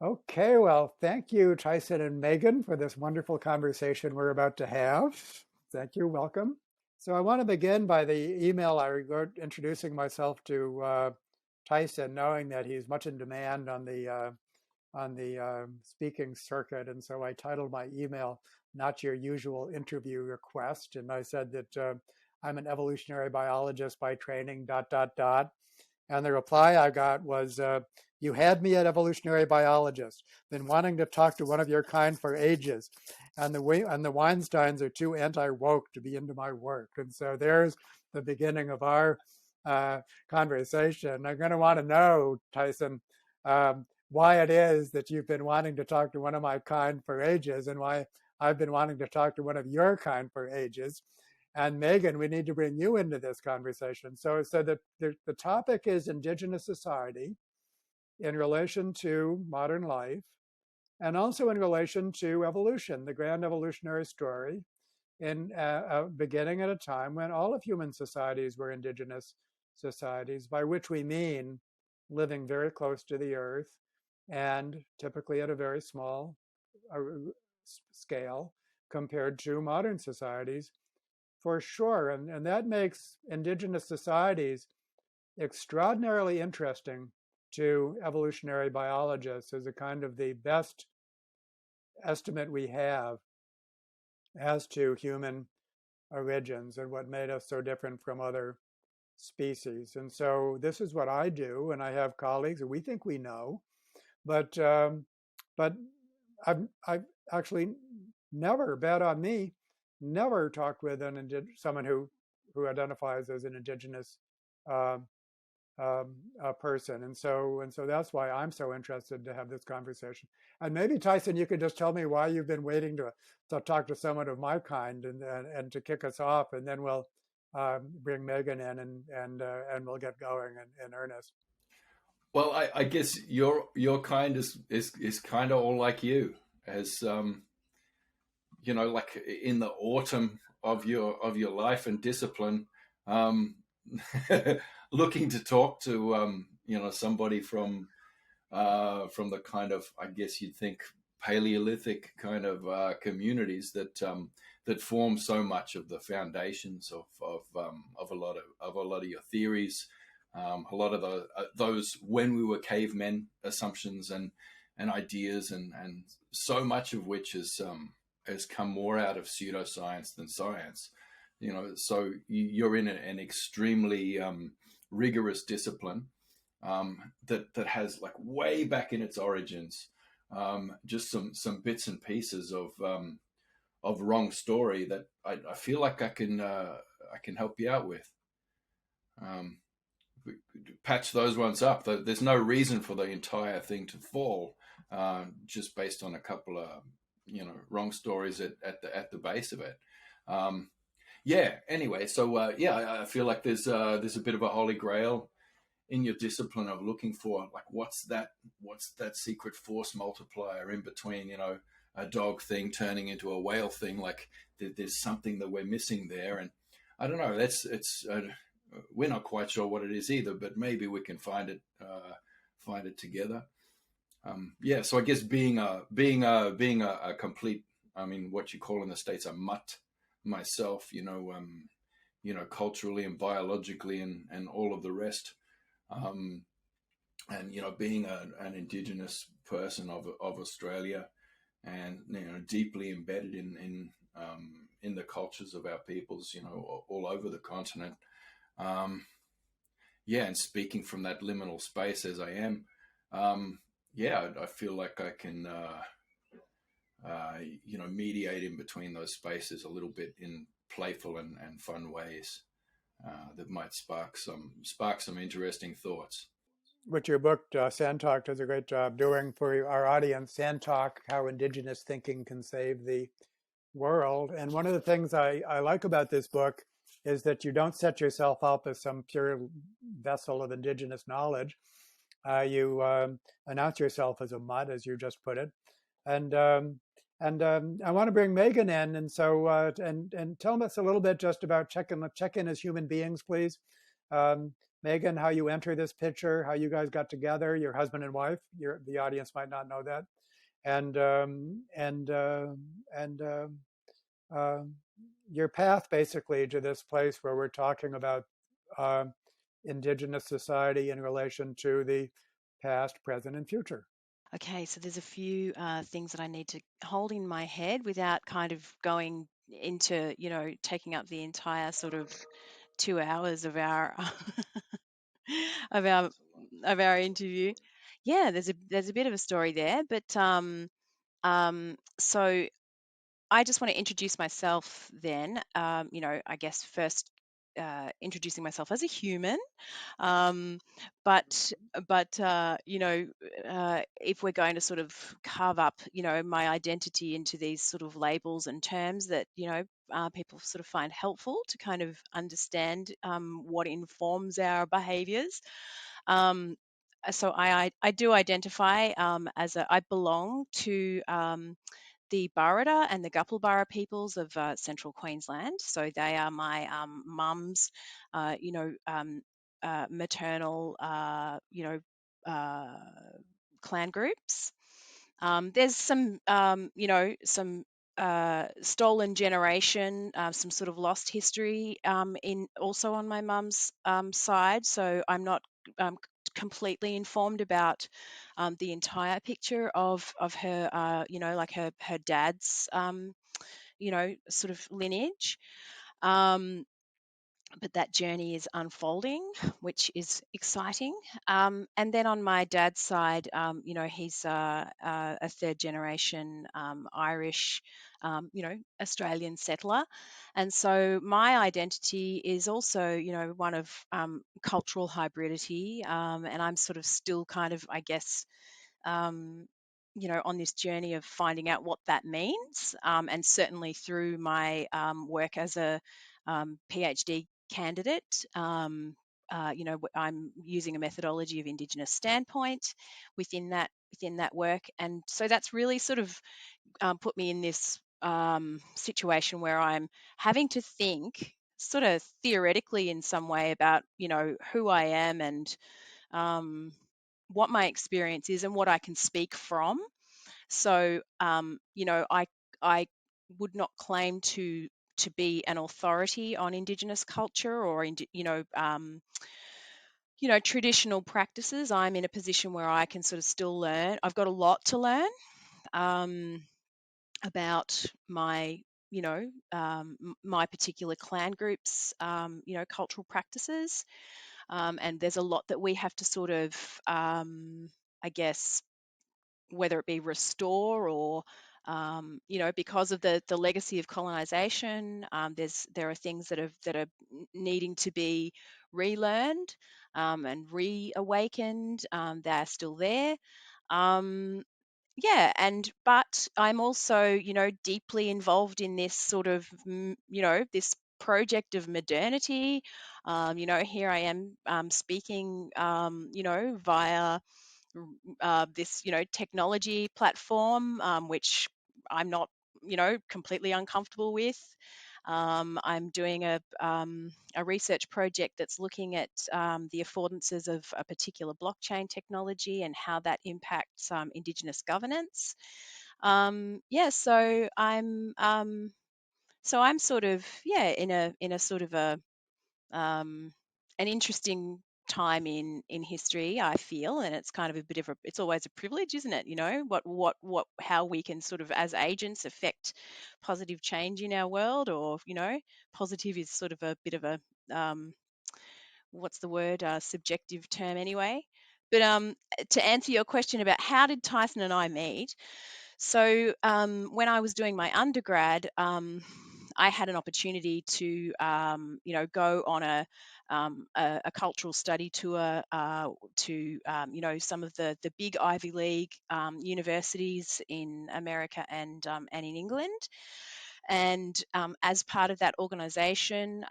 Okay, well, thank you, Tyson and Megan, for this wonderful conversation we're about to have. Thank you, welcome. So I want to begin by the email I wrote introducing myself to Tyson, knowing that he's much in demand on the speaking circuit, and so I titled my email "Not Your Usual Interview Request," and I said that I'm an evolutionary biologist by training. ... And the reply I got was, "You had me at evolutionary biologist. Been wanting to talk to one of your kind for ages, and the Weinsteins are too anti-woke to be into my work." And so there's the beginning of our conversation. I'm going to want to know, Tyson, why it is that you've been wanting to talk to one of my kind for ages, and why I've been wanting to talk to one of your kind for ages. And Megan, we need to bring you into this conversation. So the topic is Indigenous society in relation to modern life, and also in relation to evolution, the grand evolutionary story, in beginning at a time when all of human societies were indigenous societies, by which we mean living very close to the earth and typically at a very small scale compared to modern societies, for sure. And that makes indigenous societies extraordinarily interesting to evolutionary biologists as a kind of the best estimate we have as to human origins and what made us so different from other species. And so this is what I do, and I have colleagues, and we think we know, but I've actually never, bet on me, never talked with someone who identifies as an indigenous person, and so that's why I'm so interested to have this conversation. And maybe Tyson, you could just tell me why you've been waiting to talk to someone of my kind, and to kick us off, and then we'll bring Megan in, and we'll get going in earnest. Well, I guess your kind is kind of all like you, as like in the autumn of your life and discipline, um, looking to talk to somebody from the kind of, I guess you'd think, Paleolithic kind of communities that form so much of the foundations of a lot of your theories, a lot of those when we were cavemen assumptions and ideas, and so much of which has come more out of pseudoscience than science. So you're in an extremely rigorous discipline that has, like, way back in its origins, just some bits and pieces of wrong story that I feel like I can help you out with. Patch those ones up. There's no reason for the entire thing to fall, just based on a couple of wrong stories at the base of it. Yeah. Anyway, so I feel like there's a bit of a holy grail in your discipline of looking for, like, what's that secret force multiplier in between, a dog thing turning into a whale thing. Like, there's something that we're missing there, and I don't know. We're not quite sure what it is either, but maybe we can find it together. So I guess being a complete, what you call in the States a mutt myself, culturally and biologically and all of the rest. And being an Indigenous person of Australia, and deeply embedded in the cultures of our peoples, all over the continent. And speaking from that liminal space as I am, I feel like I can, mediate in between those spaces a little bit in playful and fun ways that might spark some interesting thoughts. Which your book, Sand Talk, does a great job doing for our audience. Sand Talk: How Indigenous Thinking Can Save the World. And one of the things I like about this book is that you don't set yourself up as some pure vessel of indigenous knowledge. You announce yourself as a mutt, as you just put it. And I want to bring Megan in, and so and tell us a little bit just about check in as human beings, please. Megan, how you enter this picture, how you guys got together, your husband and wife. The audience might not know that, and uh, your path basically to this place where we're talking about uh, Indigenous society in relation to the past, present, and future. Okay, so there's a few things that I need to hold in my head without kind of going into, taking up the entire sort of 2 hours of our of our of our interview. Yeah, there's a bit of a story there, but so I just want to introduce myself then. I guess first introducing myself as a human. Um, but if we're going to sort of carve up, my identity into these sort of labels and terms that people sort of find helpful to kind of understand what informs our behaviours. Um, so I do identify I belong to the Barada and the Gupalbara peoples of central Queensland. So they are my mum's, maternal, uh, clan groups. There's some stolen generation, some sort of lost history in also on my mum's side. So I'm not um, completely informed about the entire picture of her, like her dad's, sort of lineage. Um, but that journey is unfolding, which is exciting. And then on my dad's side, he's a third generation Irish, Australian settler. And so my identity is also, one of cultural hybridity. And I'm sort of still kind of, I guess, um, on this journey of finding out what that means. And certainly through my work as a PhD candidate, I'm using a methodology of Indigenous standpoint within that work, and so that's really sort of put me in this situation where I'm having to think sort of theoretically in some way about who I am and um, what my experience is and what I can speak from. So, I would not claim to be an authority on Indigenous culture or traditional practices. I'm in a position where I can sort of still learn. I've got a lot to learn um, about my particular clan groups, cultural practices, and there's a lot that we have to sort of, I guess, whether it be restore or because of the legacy of colonization, there are things that are needing to be relearned and reawakened. They're still there. Um, yeah, but I'm also deeply involved in this sort of this project of modernity. Here I am speaking via this technology platform, which I'm not completely uncomfortable with. I'm doing a research project that's looking at the affordances of a particular blockchain technology and how that impacts Indigenous governance. Yeah, so I'm sort of in a sort of an interesting time in history, I feel, and it's kind of a bit of it's always a privilege, isn't it? How we can sort of as agents affect positive change in our world, or positive is sort of a bit of a what's the word, subjective term anyway. But to answer your question about how did Tyson and I meet, so when I was doing my undergrad, I had an opportunity to, go on a cultural study tour to, some of the big Ivy League universities in America and in England. And as part of that organisation,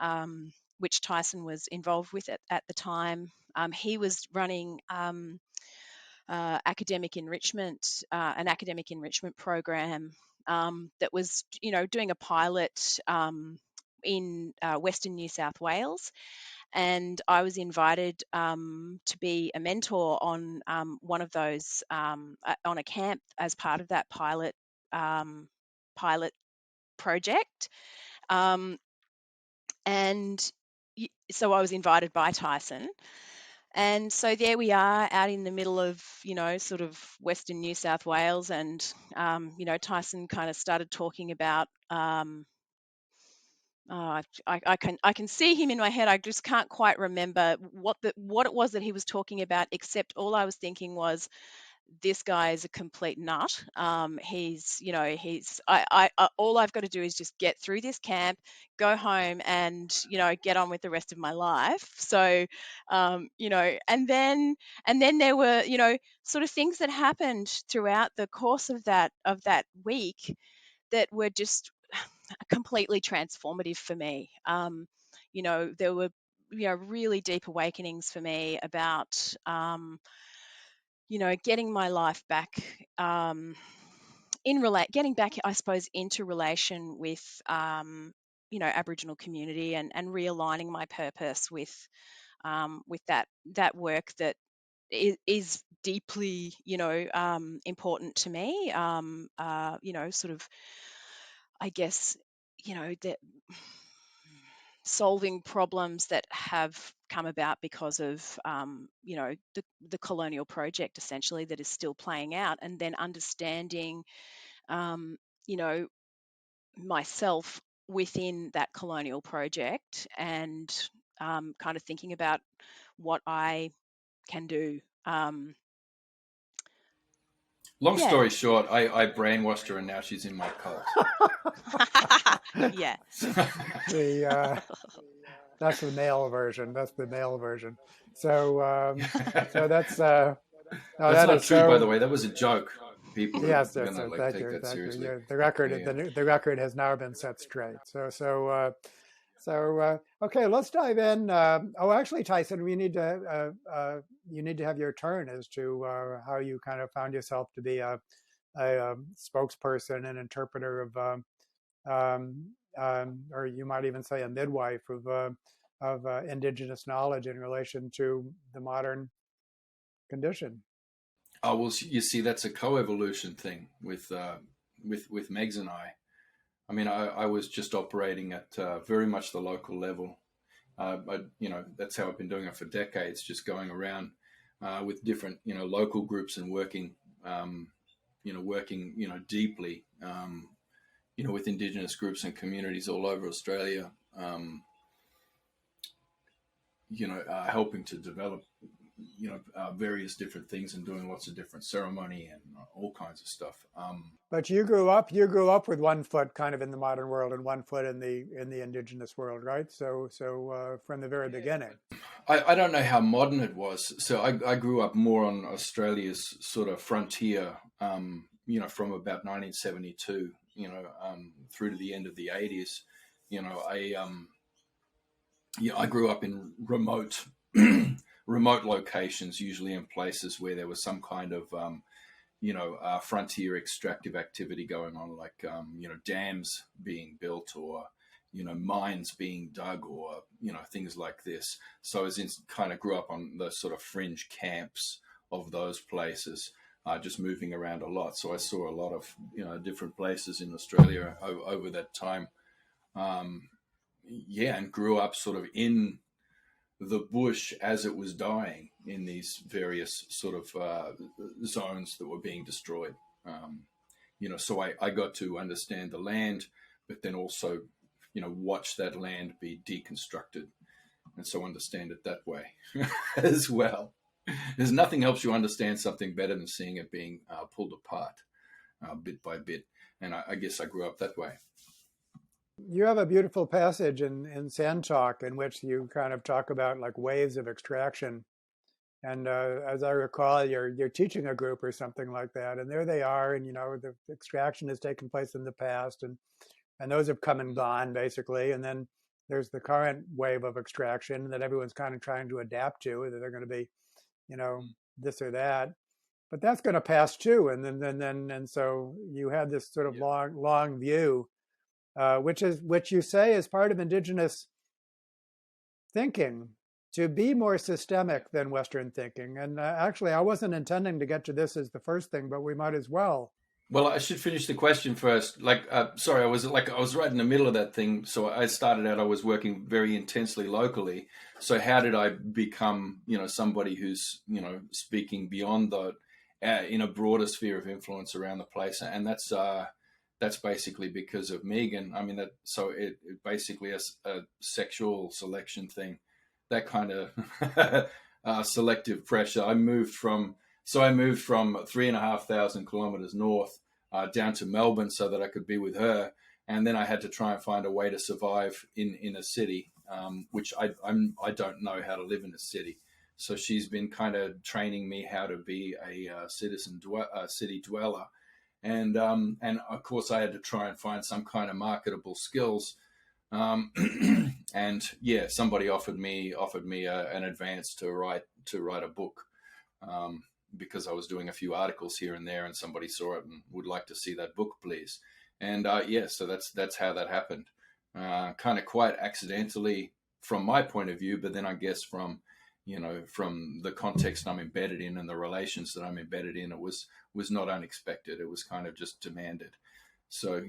which Tyson was involved with at the time, he was running an academic enrichment program that was, doing a pilot in Western New South Wales. and I was invited to be a mentor on one of those on a camp as part of that pilot project. And so I was invited by Tyson. And so there we are out in the middle of, sort of Western New South Wales. And, Tyson kind of started talking about, I can see him in my head. I just can't quite remember what it was that he was talking about, except all I was thinking was, this guy is a complete nut. All I've got to do is just get through this camp, go home, and get on with the rest of my life. So, and then there were sort of things that happened throughout the course of that week that were just completely transformative for me. There were really deep awakenings for me about getting my life back, getting back, I suppose, into relation with Aboriginal community, and realigning my purpose with that work that is deeply important to me. Sort of, I guess, that solving problems that have come about because of the colonial project, essentially, that is still playing out, and then understanding myself within that colonial project, and kind of thinking about what I can do. Long story short, I brainwashed her and now she's in my cult. Yeah. That's the male version. That's the male version. So that's no, that's not true, by the way. That was a joke. People yes, are gonna thank take you, that thank seriously. you. Yeah, the record has now been set straight. So okay, let's dive in. Actually, Tyson, we need to you need to have your turn as to how you kind of found yourself to be a spokesperson and interpreter of, or you might even say a midwife of Indigenous knowledge in relation to the modern condition. Oh well, you see, that's a co-evolution thing with Megs and I. I mean, I was just operating at very much the local level. That's how I've been doing it for decades, just going around with different, local groups and working deeply, with Indigenous groups and communities all over Australia, helping to develop, various different things and doing lots of different ceremony and all kinds of stuff. But you grew up with one foot kind of in the modern world and one foot in the Indigenous world, right? So from the very beginning. I don't know how modern it was. So I grew up more on Australia's sort of frontier, from about 1972, through to the end of the 80s. I grew up in remote locations, usually in places where there was some kind of frontier extractive activity going on, like dams being built, or mines being dug, or things like this. So I kind of grew up on the sort of fringe camps of those places, just moving around a lot. So I saw a lot of different places in Australia over that time. And grew up sort of in the bush as it was dying in these various sort of zones that were being destroyed. So I got to understand the land, but then also, watch that land be deconstructed, and so understand it that way as well. There's nothing helps you understand something better than seeing it being pulled apart bit by bit. And I guess I grew up that way. You have a beautiful passage in Sand Talk in which you kind of talk about like waves of extraction. And as I recall, you're teaching a group or something like that, and there they are, and the extraction has taken place in the past, and those have come and gone basically, and then there's the current wave of extraction that everyone's kind of trying to adapt to, that they're going to be, this or that, but that's going to pass too, and so you had this sort of long view. Which you say is part of Indigenous thinking, to be more systemic than Western thinking. And actually, I wasn't intending to get to this as the first thing, but we might as well. Well, I should finish the question first. Sorry, I was right in the middle of that thing. So I started out, I was working very intensely locally. So how did I become, somebody who's, speaking beyond the, in a broader sphere of influence around the place? And that's basically because of Megan. I mean, it basically a sexual selection thing, that kind of selective pressure. I moved from 3,500 kilometers north down to Melbourne so that I could be with her. And then I had to try and find a way to survive in a city, which I don't know how to live in a city. So she's been kind of training me how to be a city dweller. And of course I had to try and find some kind of marketable skills. And yeah, somebody offered me an advance to write a book. Because I was doing a few articles here and there, and somebody saw it and would like to see that book, please. And so that's how that happened. Kind of quite accidentally from my point of view, but then I guess from the context I'm embedded in and the relations that I'm embedded in, it was not unexpected. It was kind of just demanded. So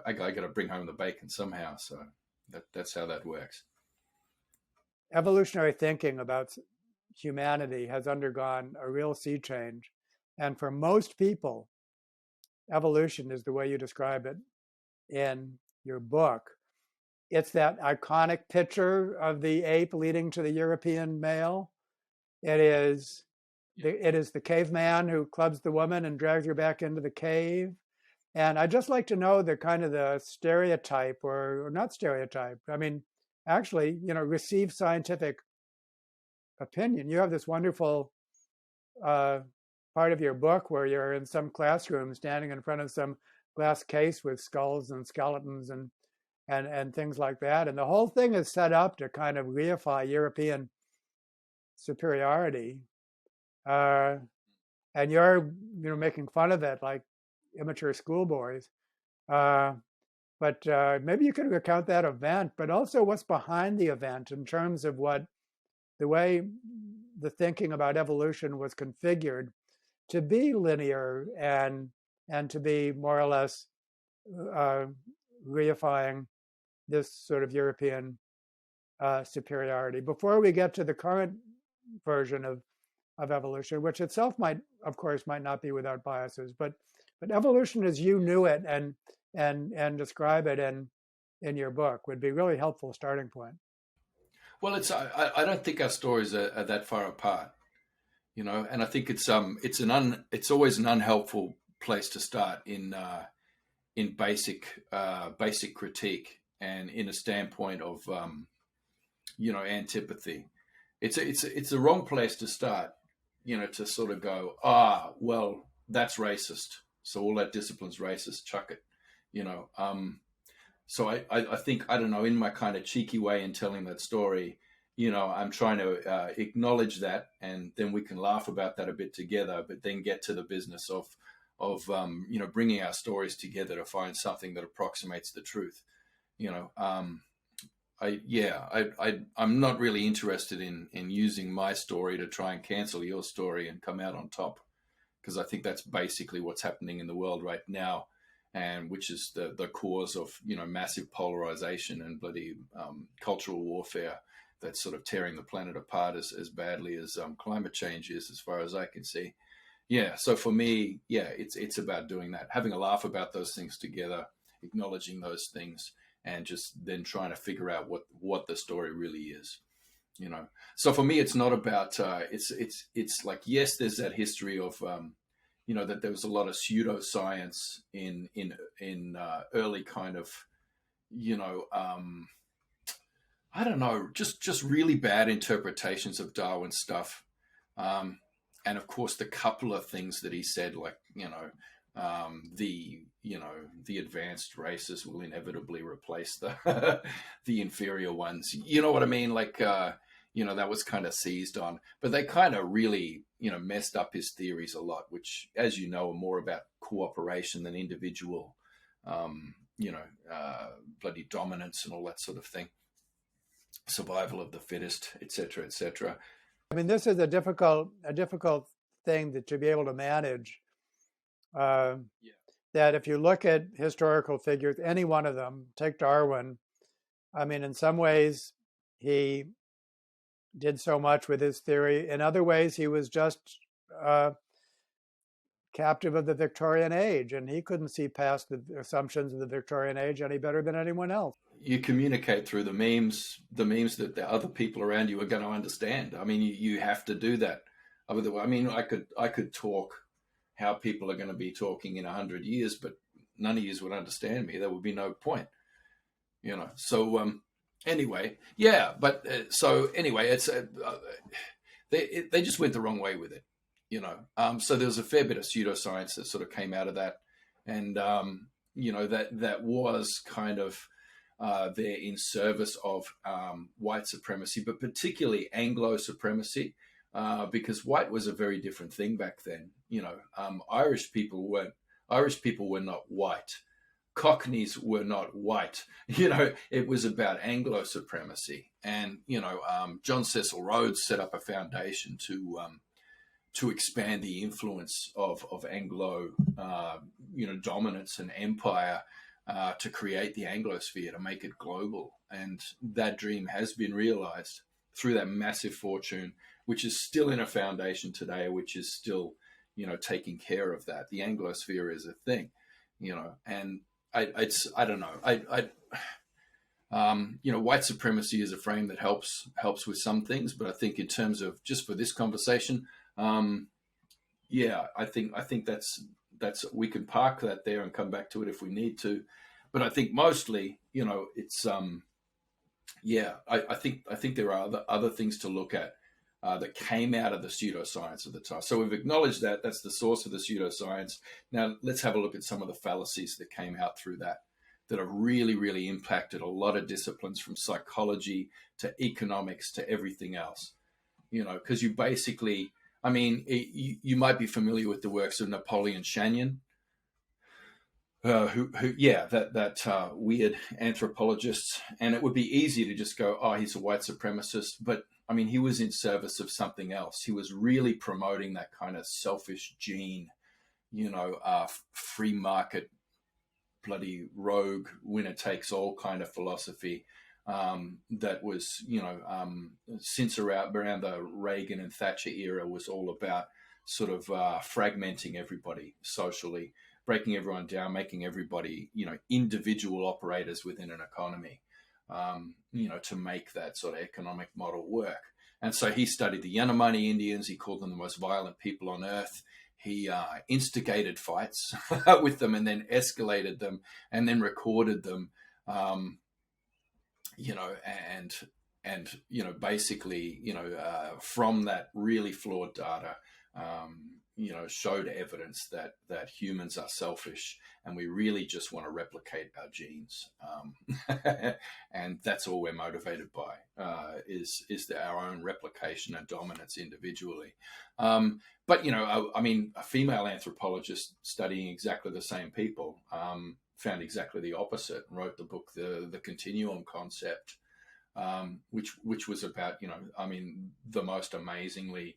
I got to bring home the bacon somehow. So that's how that works. Evolutionary thinking about humanity has undergone a real sea change. And for most people, evolution is the way you describe it in your book. It's that iconic picture of the ape leading to the European male. It is the caveman who clubs the woman and drags her back into the cave. And I'd just like to know the kind of the stereotype or not stereotype. I mean, actually, received scientific opinion. You have this wonderful part of your book where you're in some classroom standing in front of some glass case with skulls and skeletons and things like that. And the whole thing is set up to kind of reify European superiority. And you're making fun of it like immature schoolboys. But maybe you could recount that event, but also what's behind the event in terms of the way the thinking about evolution was configured to be linear and to be more or less reifying this sort of European superiority. Before we get to the current version of evolution, which itself might not be without biases, but evolution as you knew it and describe it in your book would be really helpful starting point. Well, I don't think our stories are that far apart, and I think it's always an unhelpful place to start in basic critique and in a standpoint of antipathy. It's the wrong place to start, to sort of go, well, that's racist, so all that discipline's racist, chuck it, So I think, I don't know, in my kind of cheeky way in telling that story, I'm trying to acknowledge that, and then we can laugh about that a bit together, but then get to the business of bringing our stories together to find something that approximates the truth. I'm not really interested in using my story to try and cancel your story and come out on top, because I think that's basically what's happening in the world right now. And which is the cause of massive polarization and bloody cultural warfare that's sort of tearing the planet apart as badly as climate change is, as far as I can see. Yeah, so for me, it's about doing that, having a laugh about those things together, acknowledging those things, and just then trying to figure out what the story really is. So for me, it's not about it's like, yes, there's that history of that there was a lot of pseudoscience in early kind of, I don't know, just really bad interpretations of Darwin's stuff. And of course, the couple of things that he said, like, the advanced races will inevitably replace the the inferior ones. You know what I mean? Like, that was kind of seized on, but they kind of really, messed up his theories a lot, which, as you know, are more about cooperation than individual, bloody dominance and all that sort of thing. survival of the fittest, etc., etc. I mean, this is a difficult thing to be able to manage. Uh, that if you look at historical figures, any one of them, take Darwin, I mean, in some ways, he did so much with his theory. In other ways, he was just captive of the Victorian age, and he couldn't see past the assumptions of the Victorian age any better than anyone else. You communicate through the memes that the other people around you are going to understand. I mean, you have to do that. I mean, I could talk how people are going to be talking in 100 years, but none of you would understand me. There would be no point, you know. So anyway, yeah. But so anyway, it's they just went the wrong way with it, you know. So there was a fair bit of pseudoscience that sort of came out of that, and you know, that was kind of there in service of white supremacy, but particularly Anglo supremacy, because white was a very different thing back then. You know, Irish people were not white. Cockneys were not white. You know, it was about Anglo supremacy, and you know, John Cecil Rhodes set up a foundation to expand the influence of Anglo, you know, dominance and empire, to create the Anglosphere, to make it global. And that dream has been realized through that massive fortune, which is still in a foundation today, which is still, you know, taking care of that. The Anglosphere is a thing, you know, and I don't know. You know, white supremacy is a frame that helps with some things, but I think in terms of just for this conversation, yeah, I think that's we can park that there and come back to it if we need to, but I think mostly, you know, it's yeah, I think there are other things to look at that came out of the pseudoscience of the time. So we've acknowledged that that's the source of the pseudoscience. Now let's have a look at some of the fallacies that came out through that have really, really impacted a lot of disciplines, from psychology to economics to everything else. You know, because you basically, I mean, you might be familiar with the works of Napoleon Chagnon, who yeah, that weird anthropologist. And it would be easy to just go, oh, he's a white supremacist. But I mean, he was in service of something else. He was really promoting that kind of selfish gene, you know, free market, bloody rogue, winner takes all kind of philosophy. That was, you know, since around the Reagan and Thatcher era, was all about sort of fragmenting everybody socially, breaking everyone down, making everybody, you know, individual operators within an economy, you know, to make that sort of economic model work. And so he studied the Yanomami Indians. He called them the most violent people on earth. He instigated fights with them, and then escalated them, and then recorded them. You know, and you know, basically, you know, from that really flawed data, you know, showed evidence that humans are selfish, and we really just want to replicate our genes, and that's all we're motivated by, is our own replication and dominance individually. But you know, I mean, a female anthropologist studying exactly the same people found exactly the opposite, and wrote the book, the Continuum Concept, which was about, you know, I mean, the most amazingly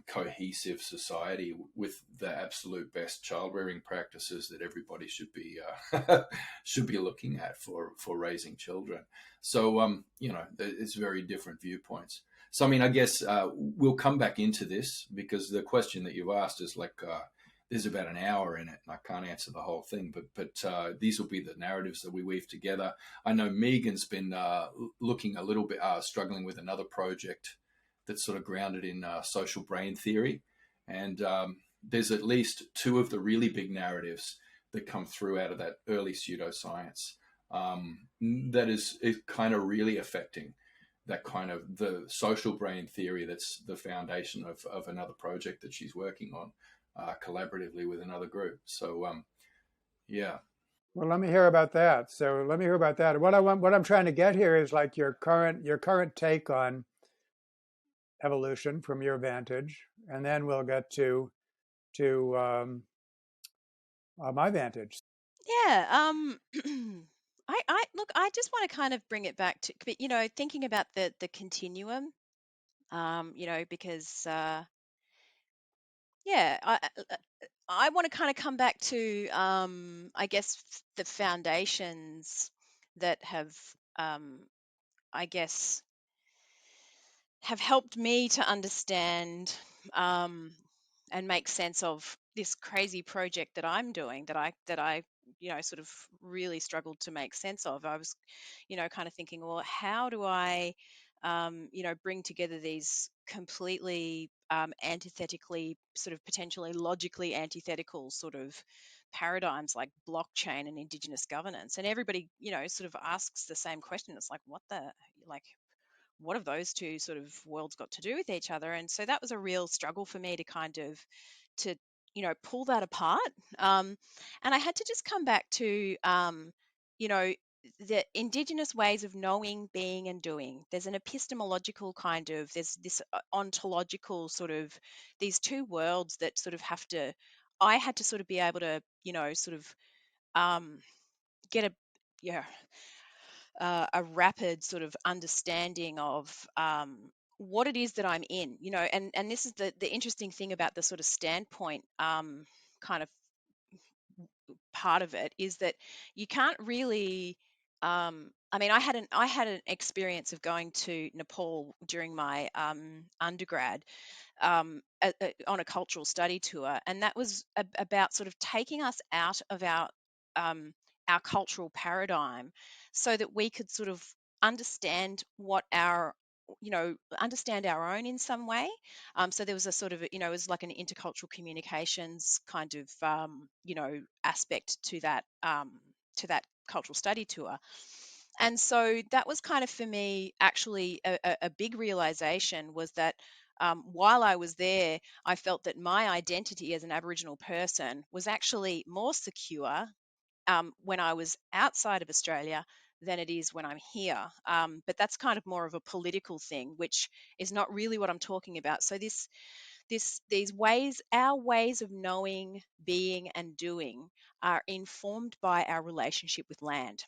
cohesive society with the absolute best childrearing practices that everybody should be looking at for raising children. So you know, it's very different viewpoints. So I mean, I guess we'll come back into this, because the question that you've asked is like, there's about an hour in it, and I can't answer the whole thing, but these will be the narratives that we weave together. I know Megan's been looking a little bit, struggling with another project that's sort of grounded in social brain theory. And there's at least two of the really big narratives that come through out of that early pseudoscience that is kind of really affecting that kind of the social brain theory. That's the foundation of another project that she's working on collaboratively with another group. So yeah. Well, let me hear about that. So let me hear about that. What I'm trying to get here is like your current take on evolution from your vantage, and then we'll get to my vantage. Yeah. I look, I just want to kind of bring it back to, thinking about the continuum, because yeah, I want to kind of come back to, I guess, the foundations that have, I guess, have helped me to understand, um, and make sense of this crazy project that I'm doing, that I sort of really struggled to make sense of. I was, kind of thinking, well, how do I, bring together these completely, antithetically, sort of potentially logically antithetical sort of paradigms like blockchain and indigenous governance? And everybody, sort of asks the same question. It's like, like, what have those two sort of worlds got to do with each other? And so that was a real struggle for me to kind of to pull that apart. And I had to just come back to, you know the indigenous ways of knowing, being, and doing. There's an epistemological kind of, there's this ontological sort of, these two worlds that sort of have to, I had to sort of be able to, sort of, um, get a, yeah, a rapid sort of understanding of, what it is that I'm in, and this is the interesting thing about the sort of standpoint, kind of part of it, is that you can't really, I mean, I had an experience of going to Nepal during my, undergrad, on a cultural study tour, and that was about sort of taking us out of um, our cultural paradigm, so that we could sort of understand what our understand our own in some way. So there was a sort of, it was like an intercultural communications kind of, aspect to that cultural study tour. And so that was kind of, for me, actually a big realization, was that, while I was there, I felt that my identity as an Aboriginal person was actually more secure, when I was outside of Australia, than it is when I'm here. But that's kind of more of a political thing, which is not really what I'm talking about. So these ways, our ways of knowing, being, and doing, are informed by our relationship with land.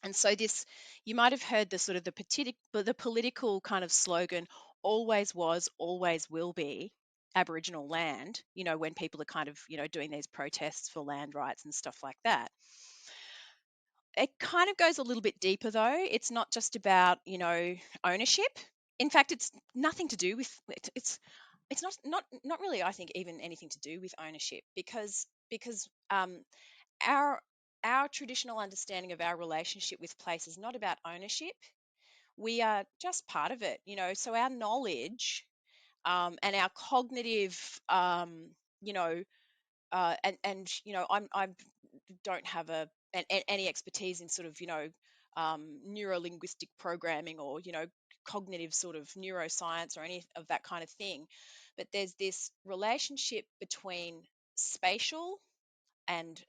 And so this, you might have heard the sort of the political kind of slogan, always was, always will be Aboriginal land, when people are kind of, doing these protests for land rights and stuff like that. It kind of goes a little bit deeper, though. It's not just about, ownership. In fact, it's nothing to do with it's not really, I think, even anything to do with ownership, because our our traditional understanding of our relationship with place is not about ownership. We are just part of it, so our knowledge, and our cognitive, you know and I don't have any expertise in sort of, neuro-linguistic programming, or cognitive sort of neuroscience, or any of that kind of thing. But there's this relationship between spatial and,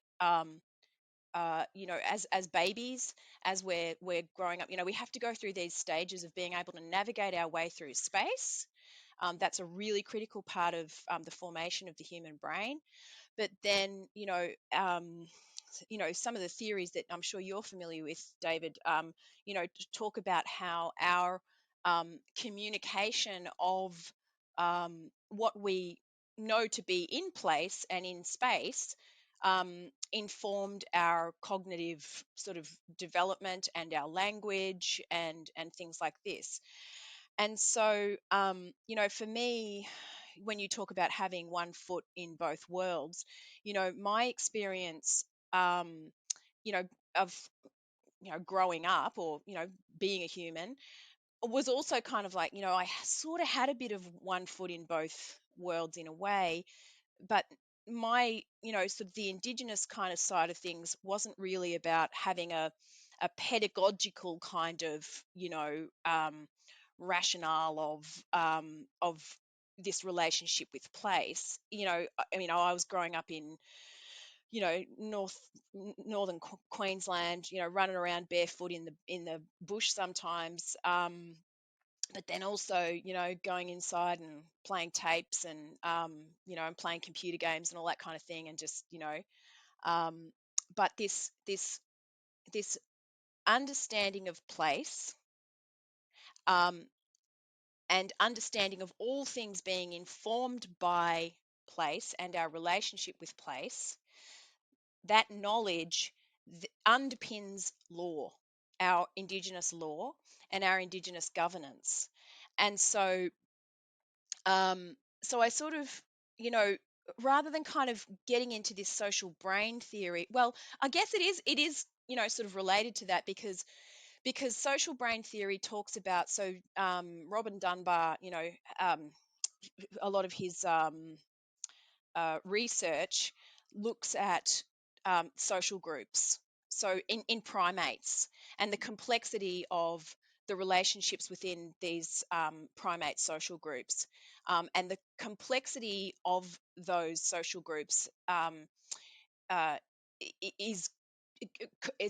as babies, as we're growing up, we have to go through these stages of being able to navigate our way through space. That's a really critical part of, the formation of the human brain. But then, some of the theories that I'm sure you're familiar with, David, to talk about how our, communication of, what we know to be in place and in space, informed our cognitive sort of development, and our language, and things like this. And so, for me, when you talk about having one foot in both worlds, my experience, um, you know, of, growing up, or, being a human, was also kind of like, I sort of had a bit of one foot in both worlds in a way. But my, sort of the Indigenous kind of side of things wasn't really about having a pedagogical kind of, rationale of this relationship with place. I was growing up in, northern Queensland, running around barefoot in the bush sometimes. But then also, going inside and playing tapes, and, and playing computer games and all that kind of thing, and just, um, but this this understanding of place, and understanding of all things being informed by place and our relationship with place, that knowledge underpins law, our Indigenous law and our Indigenous governance. And so, so I sort of, you know, rather than kind of getting into this social brain theory, well, I guess it is, you know, sort of related to that, because social brain theory talks about, so Robin Dunbar, you know, a lot of his research looks at social groups, so in primates, and the complexity of the relationships within these primate social groups, and the complexity of those social groups uh, is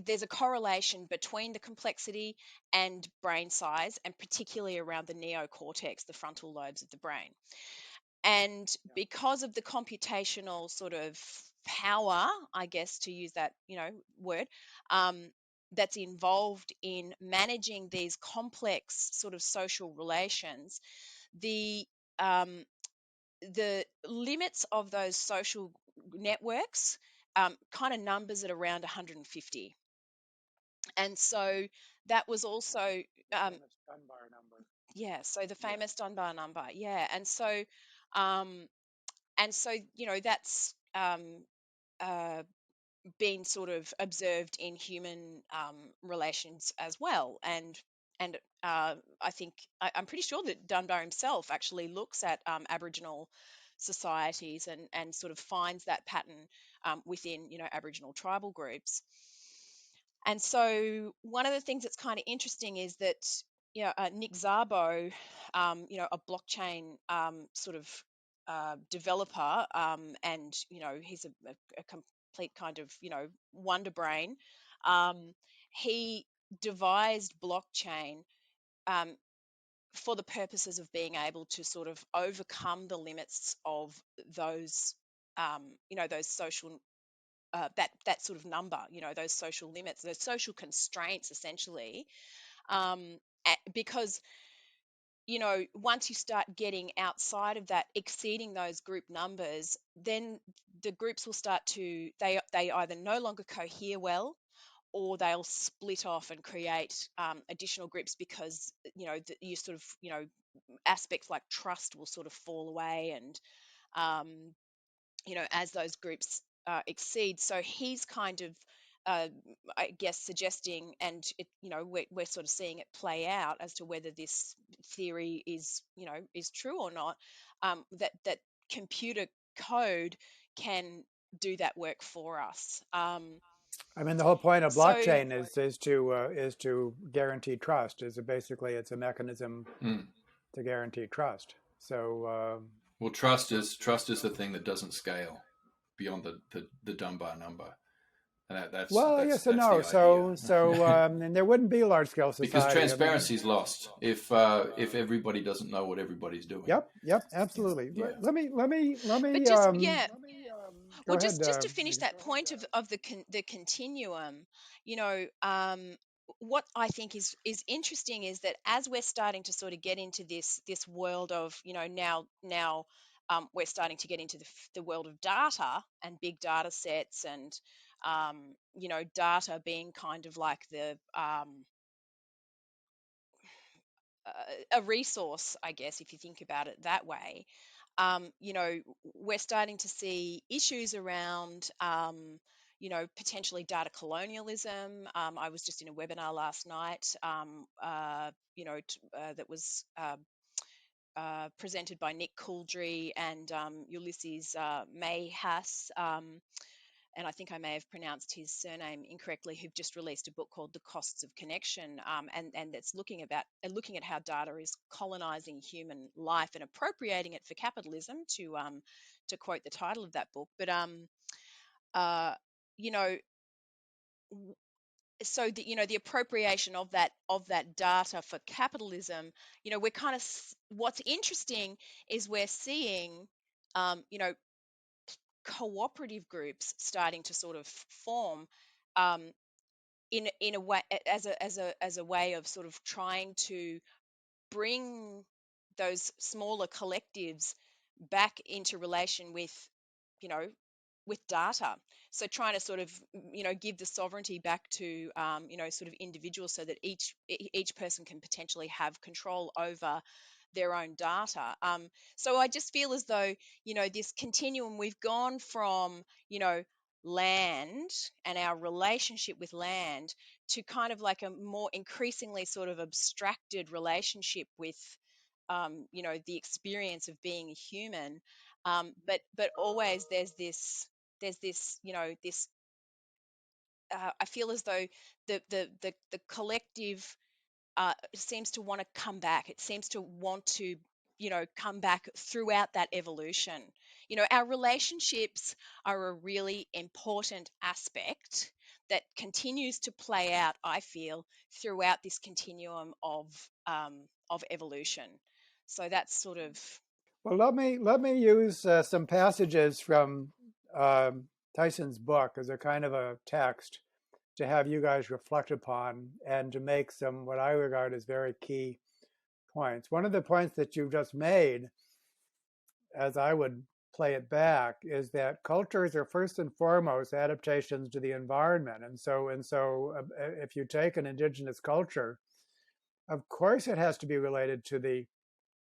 there's a correlation between the complexity and brain size, and particularly around the neocortex, the frontal lobes of the brain. And because of the computational sort of power, I guess, to use that, you know, word, that's involved in managing these complex sort of social relations, the limits of those social networks kind of numbers at around 150. And so that was also Dunbar number. yeah, so the famous Dunbar number, yeah. Um and so, you know, that's uh been sort of observed in human relations as well. And I think I'm pretty sure that Dunbar himself actually looks at Aboriginal societies and sort of finds that pattern within, you know, Aboriginal tribal groups. And so one of the things that's kind of interesting is that, you know, Nick Szabo, you know, a blockchain sort of developer, and, you know, he's a complete kind of, you know, wonder brain. He devised blockchain um, for the purposes of being able to sort of overcome the limits of those, you know, those social that sort of number, you know, those social limits, those social constraints, essentially, because, you know, once you start getting outside of that, exceeding those group numbers, then the groups will start to they either no longer cohere well, or they'll split off and create additional groups, because, you know, you sort of, you know, aspects like trust will sort of fall away, and um, you know, as those groups exceed. So he's kind of, I guess, suggesting, and it, you know, we're sort of seeing it play out as to whether this theory is, you know, is true or not. That computer code can do that work for us. I mean, the whole point of So blockchain is to guarantee trust. Basically it's a mechanism to guarantee trust. So Well, trust is the thing that doesn't scale beyond the Dunbar number, and well, yes and that's no. the idea. And there wouldn't be large scale Because society. transparency is lost if everybody doesn't know what everybody's doing. Yep, absolutely. Yeah. Let me but just yeah, go well, ahead. just to finish that point of the continuum, you know, what I think is interesting is that as we're starting to sort of get into this world of, you know, now we're starting to get into the world of data and big data sets, and you know, data being kind of like the a resource, I guess, if you think about it that way. You know, we're starting to see issues around, you know, potentially data colonialism. I was just in a webinar last night, you know, that was presented by Nick Couldry and Ulysses Mayhas. And I think I may have pronounced his surname incorrectly, who've just released a book called The Costs of Connection, and it's looking at how data is colonizing human life and appropriating it for capitalism, to quote the title of that book. But uh, you know, so the, you know, the appropriation of that data for capitalism, you know, we're kind of, what's interesting is we're seeing, you know, cooperative groups starting to sort of form, um, in a way, as a way of sort of trying to bring those smaller collectives back into relation with, you know, with data. So trying to sort of, give the sovereignty back to, sort of individuals, so that each person can potentially have control over their own data. So I just feel as though, this continuum, we've gone from, land and our relationship with land to kind of like a more increasingly sort of abstracted relationship with, the experience of being a human. But always there's this, this. I feel as though the collective seems to want to come back. It seems to want to, come back throughout that evolution. Our relationships are a really important aspect that continues to play out, I feel, throughout this continuum of evolution. So that's sort of. Well, let me use some passages from Tyson's book as a kind of a text to have you guys reflect upon and to make some what I regard as very key points. One of the points that you just made, as I would play it back, is that cultures are first and foremost adaptations to the environment. And so if you take an indigenous culture, of course it has to be related to the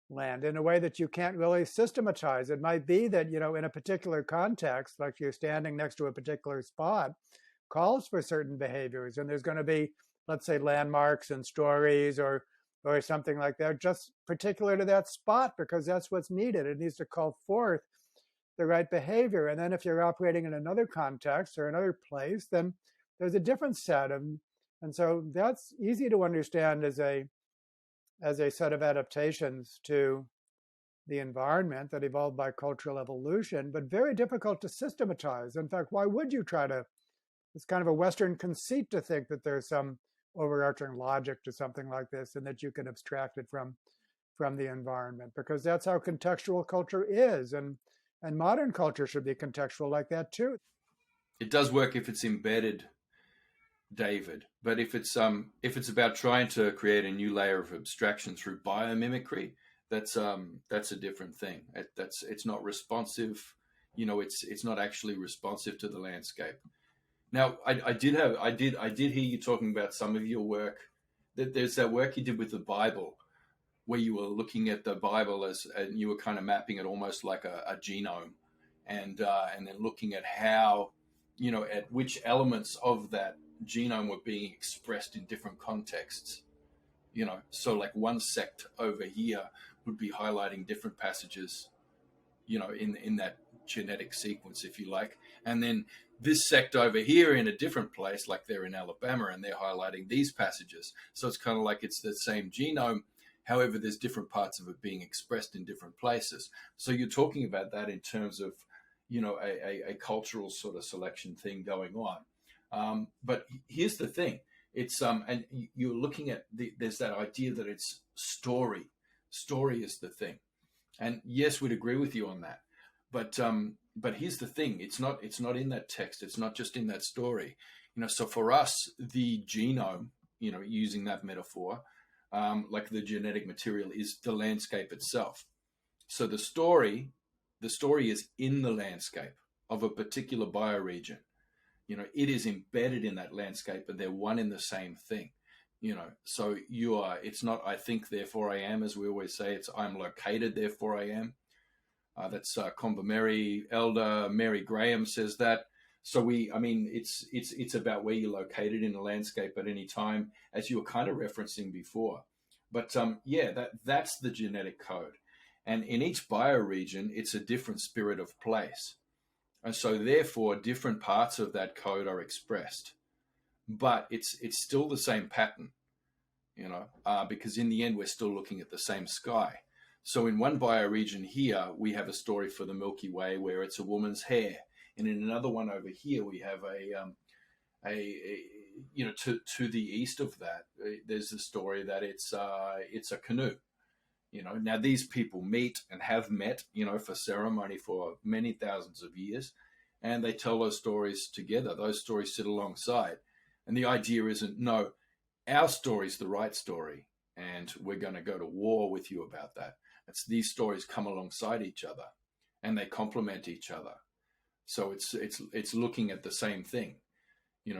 land in a way that you can't really systematize. It might be that, in a particular context, like you're standing next to a particular spot, calls for certain behaviors, and there's going to be, let's say, landmarks and stories or something like that, just particular to that spot, because that's what's needed. It needs to call forth the right behavior. And then if you're operating in another context or another place, then there's a different set of, and so that's easy to understand as a set of adaptations to the environment that evolved by cultural evolution, but very difficult to systematize. In fact, why would you try to? It's kind of a Western conceit to think that there's some overarching logic to something like this and that you can abstract it from the environment, because that's how contextual culture is. And modern culture should be contextual like that too. It does work if it's embedded, David, but if it's about trying to create a new layer of abstraction through biomimicry, that's a different thing. It's not responsive. It's not actually responsive to the landscape. Now, I did hear you talking about some of your work. That there's that work you did with the Bible, where you were looking at the Bible and you were kind of mapping it almost like a genome, and then looking at how, at which elements of that genome were being expressed in different contexts. So like one sect over here would be highlighting different passages, in that genetic sequence, if you like, and then this sect over here in a different place, like they're in Alabama, and they're highlighting these passages. So it's kind of like it's the same genome. However, there's different parts of it being expressed in different places. So you're talking about that in terms of, a cultural sort of selection thing going on. But here's the thing. It's and you're looking at there's that idea that it's story. Story is the thing. And yes, we'd agree with you on that. But here's the thing: it's not in that text. It's not just in that story. So for us, the genome, using that metaphor, like the genetic material, is the landscape itself. So the story is in the landscape of a particular bioregion. It is embedded in that landscape, and they're one in the same thing. So it's not I think, therefore I am, as we always say. It's I'm located, therefore I am. That's Elder Mary Graham says that. So it's about where you're located in the landscape at any time, as you were kind of referencing before. But that's the genetic code. And in each bioregion, it's a different spirit of place. And so therefore, different parts of that code are expressed. But it's still the same pattern, because in the end, we're still looking at the same sky. So in one bioregion here, we have a story for the Milky Way where it's a woman's hair. And in another one over here, we have to the east of that, there's a story that it's a canoe. Now these people meet and have met, for ceremony for many thousands of years, and they tell those stories together. Those stories sit alongside. And the idea isn't, no, our story's the right story, and we're going to go to war with you about that. It's these stories come alongside each other, and they complement each other. So it's looking at the same thing,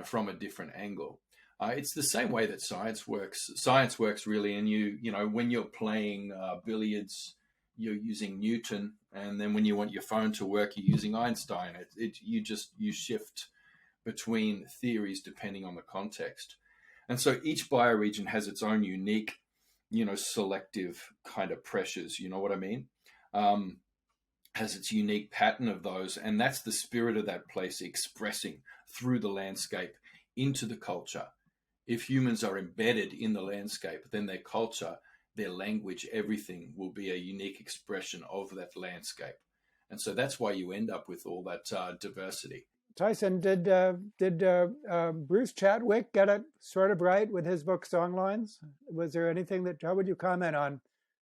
from a different angle. It's the same way that science works. Science works really, and when you're playing billiards, you're using Newton, and then when you want your phone to work, you're using Einstein. You shift between theories depending on the context. And so each bioregion has its own unique, selective kind of pressures, you know what I mean? Has its unique pattern of those. And that's the spirit of that place expressing through the landscape into the culture. If humans are embedded in the landscape, then their culture, their language, everything will be a unique expression of that landscape. And so that's why you end up with all that diversity. Tyson, did Bruce Chatwick get it sort of right with his book Songlines? Was there anything how would you comment on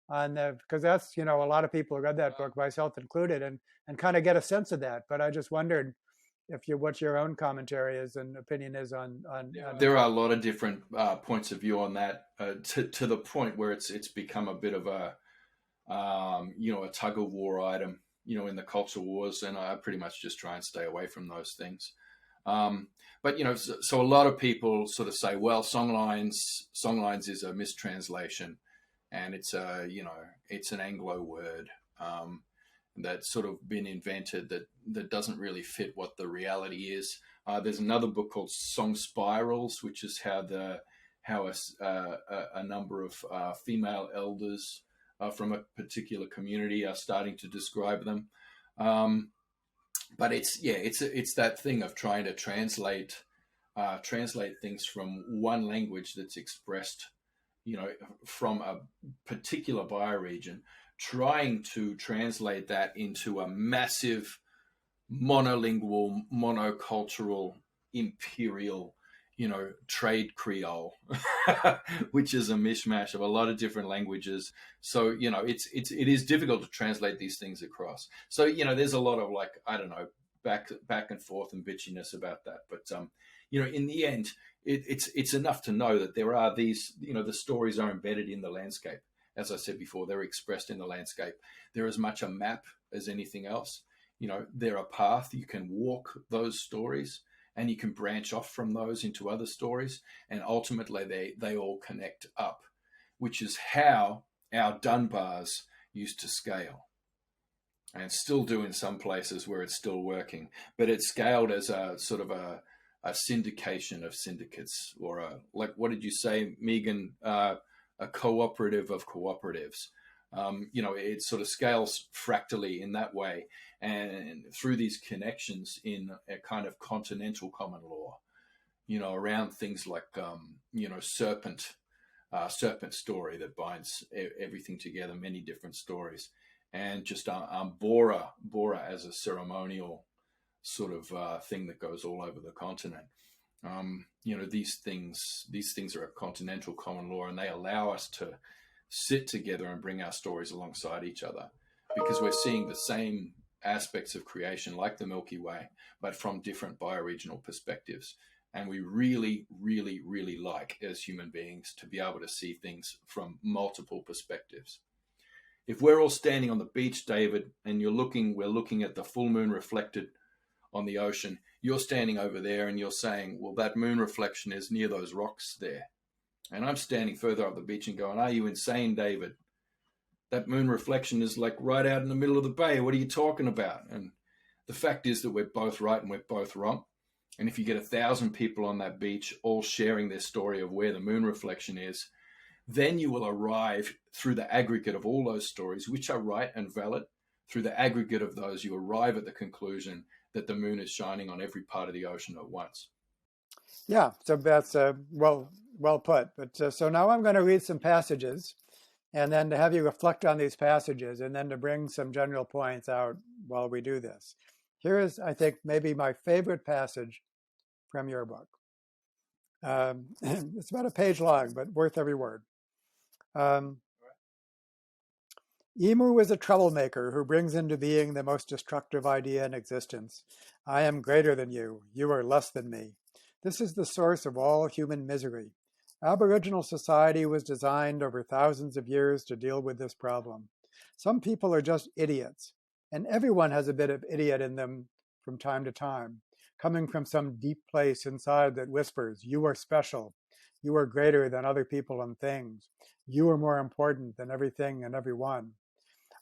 because that's, a lot of people read that book, myself included, and kind of get a sense of that. But I just wondered what your own commentary is and opinion is on there are a lot of different points of view on that, to the point where it's become a bit of a tug of war item, in the culture wars, and I pretty much just try and stay away from those things. But so a lot of people sort of say, well, songlines is a mistranslation, and it's it's an Anglo word that's sort of been invented that doesn't really fit what the reality is. There's another book called Song Spirals, which is how a number of female elders from a particular community are starting to describe them. But it's that thing of trying to translate things from one language that's expressed, from a particular bioregion, trying to translate that into a massive monolingual, monocultural, imperial, trade Creole, which is a mishmash of a lot of different languages. So, it is difficult to translate these things across. So, there's a lot of back and forth and bitchiness about that. But, in the end, it's enough to know that there are these, the stories are embedded in the landscape. As I said before, they're expressed in the landscape. They're as much a map as anything else. They're a path. You can walk those stories, and you can branch off from those into other stories, and ultimately they all connect up, which is how our Dunbars used to scale, and still do in some places where it's still working. But it's scaled as a sort of a syndication of syndicates, or what did you say, Megan? A cooperative of cooperatives. It sort of scales fractally in that way, and through these connections in a kind of continental common law, around things like, serpent story that binds everything together, many different stories, and just Bora as a ceremonial sort of thing that goes all over the continent. These things are a continental common law, and they allow us to sit together and bring our stories alongside each other, because we're seeing the same aspects of creation, like the Milky Way, but from different bioregional perspectives. And we really, really, really like, as human beings, to be able to see things from multiple perspectives. If we're all standing on the beach, David, and we're looking at the full moon reflected on the ocean, you're standing over there and you're saying, well, that moon reflection is near those rocks there. And I'm standing further up the beach and going, are you insane, David? That moon reflection is like right out in the middle of the bay. What are you talking about? And the fact is that we're both right and we're both wrong. And if you get 1,000 people on that beach all sharing their story of where the moon reflection is, then you will arrive, through the aggregate of all those stories, which are right and valid, through the aggregate of those, you arrive at the conclusion that the moon is shining on every part of the ocean at once. Yeah, so that's well put. But so now I'm going to read some passages, and then to have you reflect on these passages, and then to bring some general points out while we do this. Here is, I think, maybe my favorite passage from your book. It's about a page long, but worth every word. Emu is a troublemaker who brings into being the most destructive idea in existence. I am greater than you. You are less than me. This is the source of all human misery. Aboriginal society was designed over thousands of years to deal with this problem. Some people are just idiots, and everyone has a bit of idiot in them from time to time, coming from some deep place inside that whispers, you are special, you are greater than other people and things, you are more important than everything and everyone.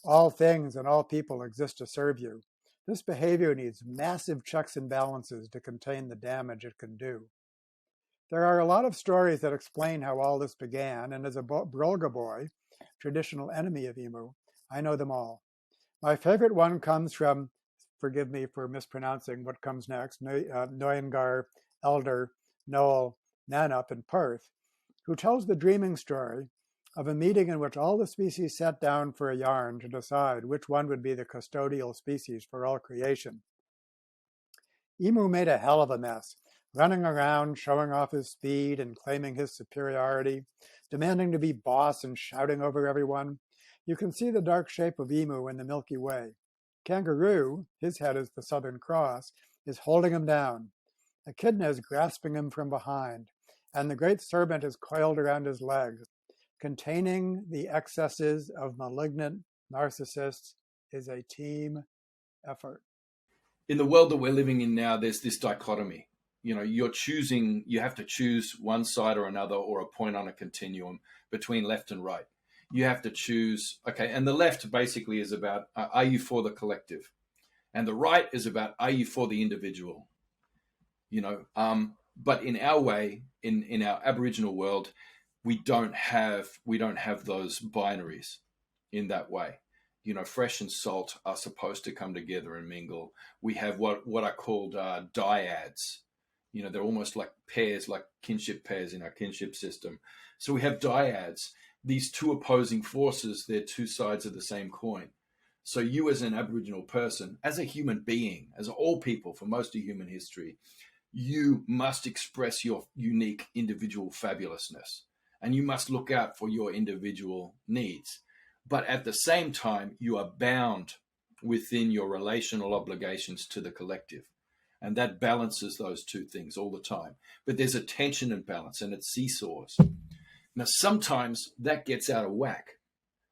All things and all people exist to serve you. This behavior needs massive checks and balances to contain the damage it can do. There are a lot of stories that explain how all this began, and as a Brolga boy, traditional enemy of emu, I know them all. My favorite one comes from, forgive me for mispronouncing what comes next, Noyengar Elder Noel Nanup in Perth, who tells the dreaming story of a meeting in which all the species sat down for a yarn to decide which one would be the custodial species for all creation. Emu made a hell of a mess, running around, showing off his speed and claiming his superiority, demanding to be boss and shouting over everyone. You can see the dark shape of Emu in the Milky Way. Kangaroo, his head is the Southern Cross, is holding him down. Echidna is grasping him from behind, and the great serpent is coiled around his legs. Containing the excesses of malignant narcissists is a team effort. In the world that we're living in now, there's this dichotomy. You have to choose one side or another, or a point on a continuum between left and right. You have to choose, okay, and the left basically is about, are you for the collective? And the right is about, are you for the individual? But in our way, in our Aboriginal world, we don't have those binaries in that way. Fresh and salt are supposed to come together and mingle. We have what are called dyads. They're almost like pairs, like kinship pairs in our kinship system. So we have dyads, these two opposing forces. They're two sides of the same coin. So you as an Aboriginal person, as a human being, as all people for most of human history, you must express your unique individual fabulousness. And you must look out for your individual needs. But at the same time, you are bound within your relational obligations to the collective. And that balances those two things all the time. But there's a tension and balance, and it seesaws. Now, sometimes that gets out of whack.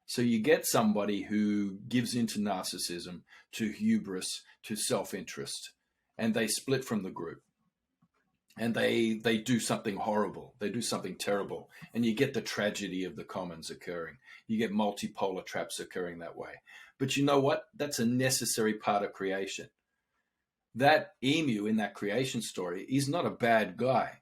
So you get somebody who gives into narcissism, to hubris, to self-interest, and they split from the group. And they do something horrible. They do something terrible. And you get the tragedy of the commons occurring. You get multipolar traps occurring that way. But you know what? That's a necessary part of creation. That emu in that creation story is not a bad guy.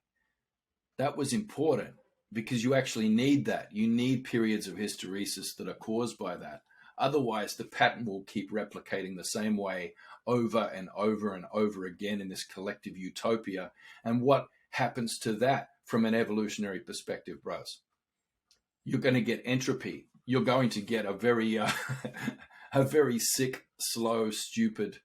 That was important because you actually need that. You need periods of hysteresis that are caused by that. Otherwise, the pattern will keep replicating the same way over and over and over again in this collective utopia. And what happens to that from an evolutionary perspective, bros? You're going to get entropy. You're going to get a very, a very sick, slow, stupid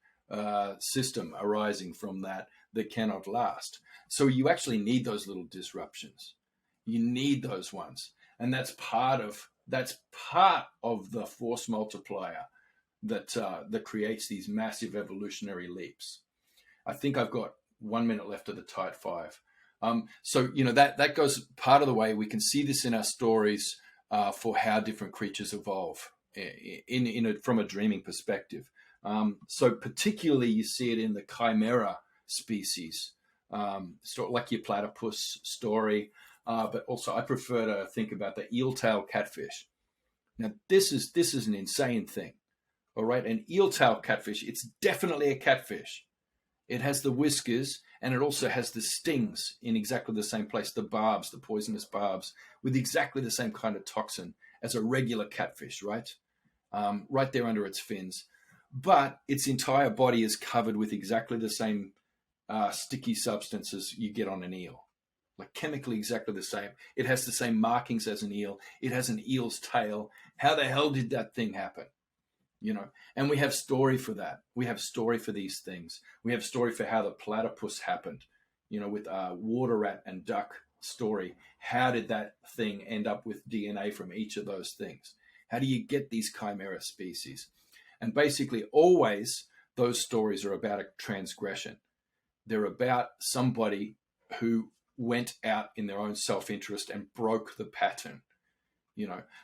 system arising from that cannot last. So you actually need those little disruptions. You need those ones, and that's part of the force multiplier that creates these massive evolutionary leaps. I think I've got 1 minute left of the tight five. So that goes part of the way we can see this in our stories for how different creatures evolve from a dreaming perspective. So particularly you see it in the chimera species, sort of like your platypus story, but also I prefer to think about the eel-tail catfish. Now this is an insane thing. All right, an eel-tail catfish, it's definitely a catfish. It has the whiskers, and it also has the stings in exactly the same place, the barbs, the poisonous barbs, with exactly the same kind of toxin as a regular catfish, right? Right there under its fins. But its entire body is covered with exactly the same sticky substances you get on an eel. Like chemically exactly the same. It has the same markings as an eel. It has an eel's tail. How the hell did that thing happen? And we have story for that. We have story for these things. We have story for how the platypus happened, with water rat and duck story. How did that thing end up with DNA from each of those things? How do you get these chimera species? And basically always those stories are about a transgression. They're about somebody who went out in their own self-interest and broke the pattern.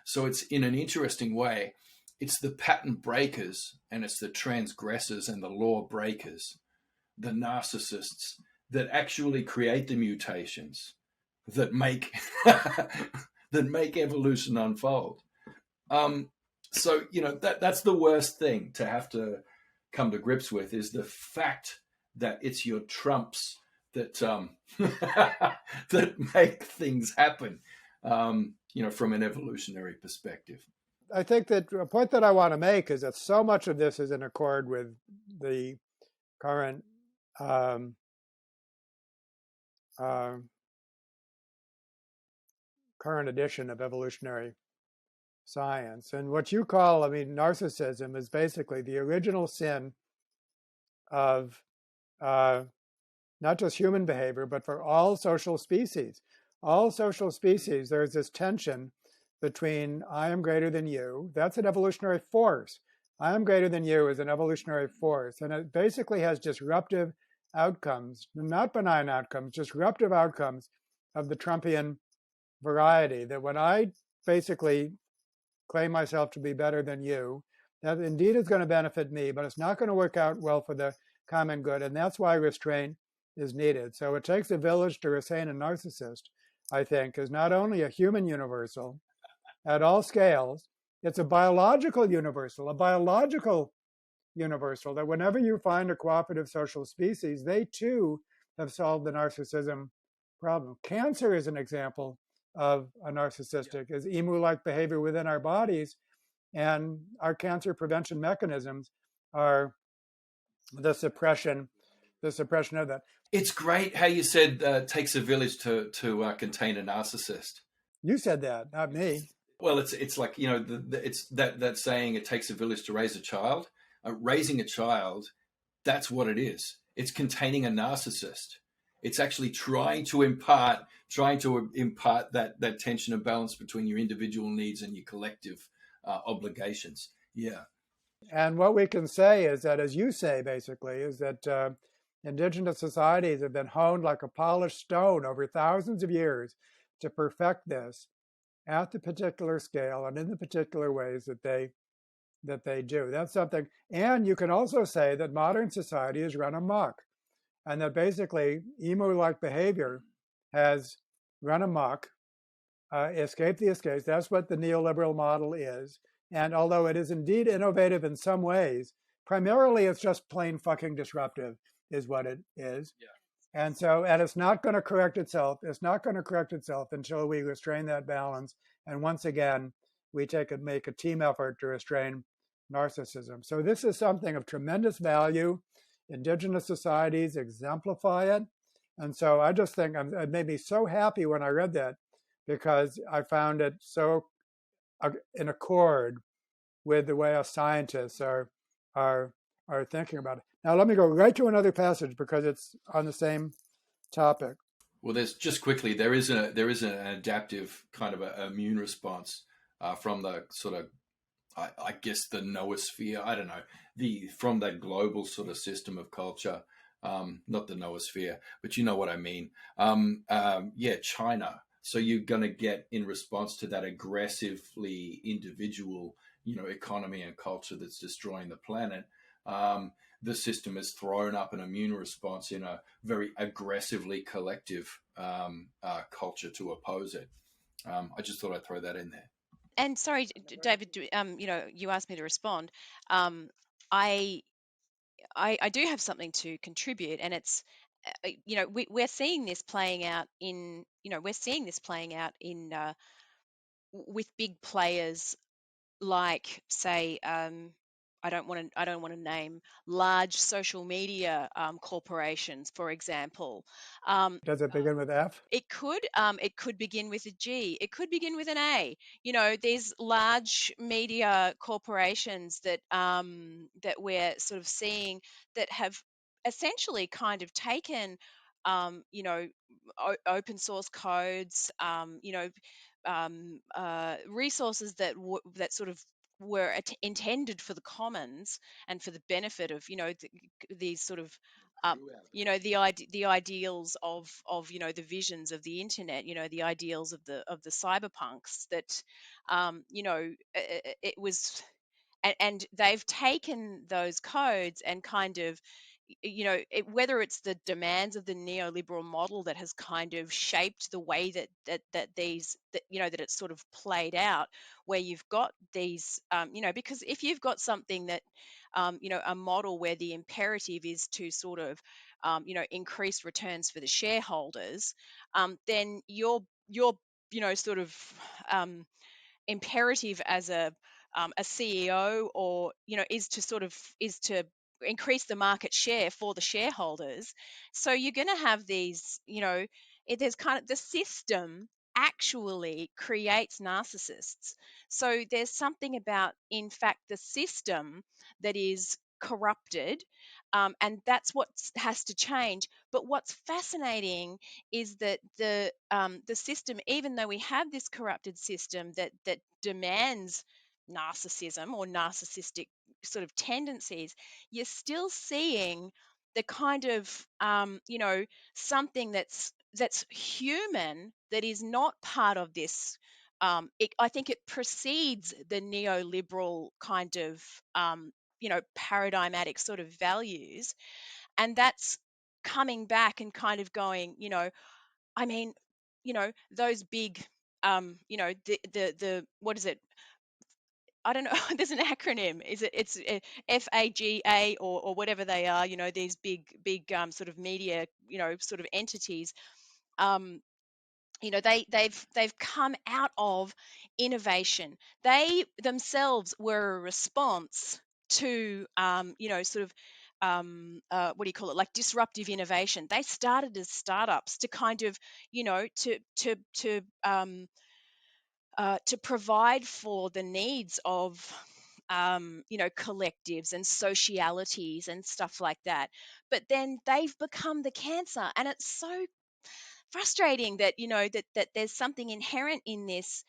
So it's, in an interesting way, it's the pattern breakers and it's the transgressors and the law breakers, the narcissists, that actually create the mutations that make that make evolution unfold. So that's the worst thing to have to come to grips with, is the fact that it's your trumps that that make things happen. From an evolutionary perspective. I think that a point that I want to make is that so much of this is in accord with the current current edition of evolutionary science. And what you call, narcissism is basically the original sin of not just human behavior, but for all social species. All social species, there's this tension between I am greater than you. That's an evolutionary force. I am greater than you is an evolutionary force. And it basically has disruptive outcomes, not benign outcomes, disruptive outcomes of the Trumpian variety, that when I basically claim myself to be better than you, that indeed is going to benefit me, but it's not going to work out well for the common good. And that's why restraint is needed. So it takes a village to restrain a narcissist, I think, is not only a human universal at all scales, it's a biological universal, that whenever you find a cooperative social species, they too have solved the narcissism problem. Cancer is an example of a narcissistic, is emu-like behavior within our bodies, and our cancer prevention mechanisms are the suppression of that. It's great how you said takes a village to contain a narcissist. You said that, not me. Well, it's like, it's that saying, it takes a village to raise a child. Raising a child, that's what it is. It's containing a narcissist. It's actually trying to impart that tension and balance between your individual needs and your collective obligations. Yeah. And what we can say is that, as you say, basically, is that indigenous societies have been honed like a polished stone over thousands of years to perfect this at the particular scale and in the particular ways that they do. That's something. And you can also say that modern society is run amok, and that basically emu-like behavior has run amok, escaped the escapes. That's what the neoliberal model is. And although it is indeed innovative in some ways, primarily it's just plain fucking disruptive, is what it is. Yeah. And it's not going to correct itself. It's not going to correct itself until we restrain that balance. And once again, we make a team effort to restrain narcissism. So this is something of tremendous value. Indigenous societies exemplify it. And so I just think it made me so happy when I read that, because I found it so in accord with the way our scientists are thinking about it. Now, let me go right to another passage because it's on the same topic. Well, there is an adaptive kind of immune response from the sort of, I guess, the noosphere. I don't know, from that global sort of system of culture. Not the noosphere, but you know what I mean. China. So you're going to get, in response to that aggressively individual, economy and culture that's destroying the planet, the system has thrown up an immune response in a very aggressively collective culture to oppose it. I just thought I'd throw that in there. And sorry, David, you asked me to respond. I do have something to contribute, and it's, we're seeing this playing out in, with big players like, say, I don't want to name large social media corporations, for example. Does it begin with F? It could begin with a G. It could begin with an A. There's large media corporations that we're sort of seeing that have essentially kind of taken open source codes, resources that sort of were intended for the commons and for the benefit of these sort of the ideals of the visions of the internet, the ideals of the cyberpunks that it was, and they've taken those codes and kind of whether it's the demands of the neoliberal model that has kind of shaped the way that it's sort of played out, where you've got these because if you've got something that a model where the imperative is to sort of increase returns for the shareholders, then your sort of imperative as a CEO, or is to increase the market share for the shareholders. So you're going to have these, there's kind of the system actually creates narcissists. So there's something about, in fact, the system that is corrupted, and that's what has to change. But what's fascinating is that the system, even though we have this corrupted system that demands narcissism or narcissistic sort of tendencies, you're still seeing the kind of something that's human, that is not part of this. I think it precedes the neoliberal kind of paradigmatic sort of values, and that's coming back and kind of going, I mean, those big the what is it, I don't know. There's an acronym. It's FAGA or whatever they are. These big sort of media sort of entities. They've come out of innovation. They themselves were a response to sort of what do you call it, like disruptive innovation. They started as startups to kind of to provide for the needs of collectives and socialities and stuff like that. But then they've become the cancer, and it's so frustrating that that there's something inherent in this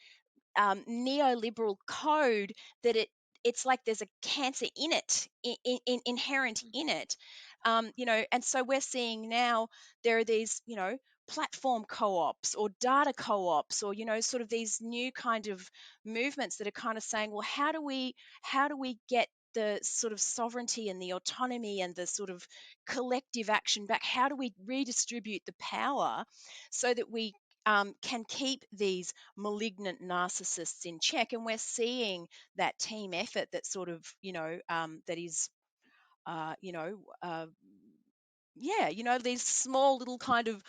neoliberal code, that it's like there's a cancer in it, inherent in it. And so we're seeing now there are these platform co-ops or data co-ops, or sort of these new kind of movements that are kind of saying, well, how do we get the sort of sovereignty and the autonomy and the sort of collective action back? How do we redistribute the power so that we can keep these malignant narcissists in check? And we're seeing that team effort that sort of that is these small little kind of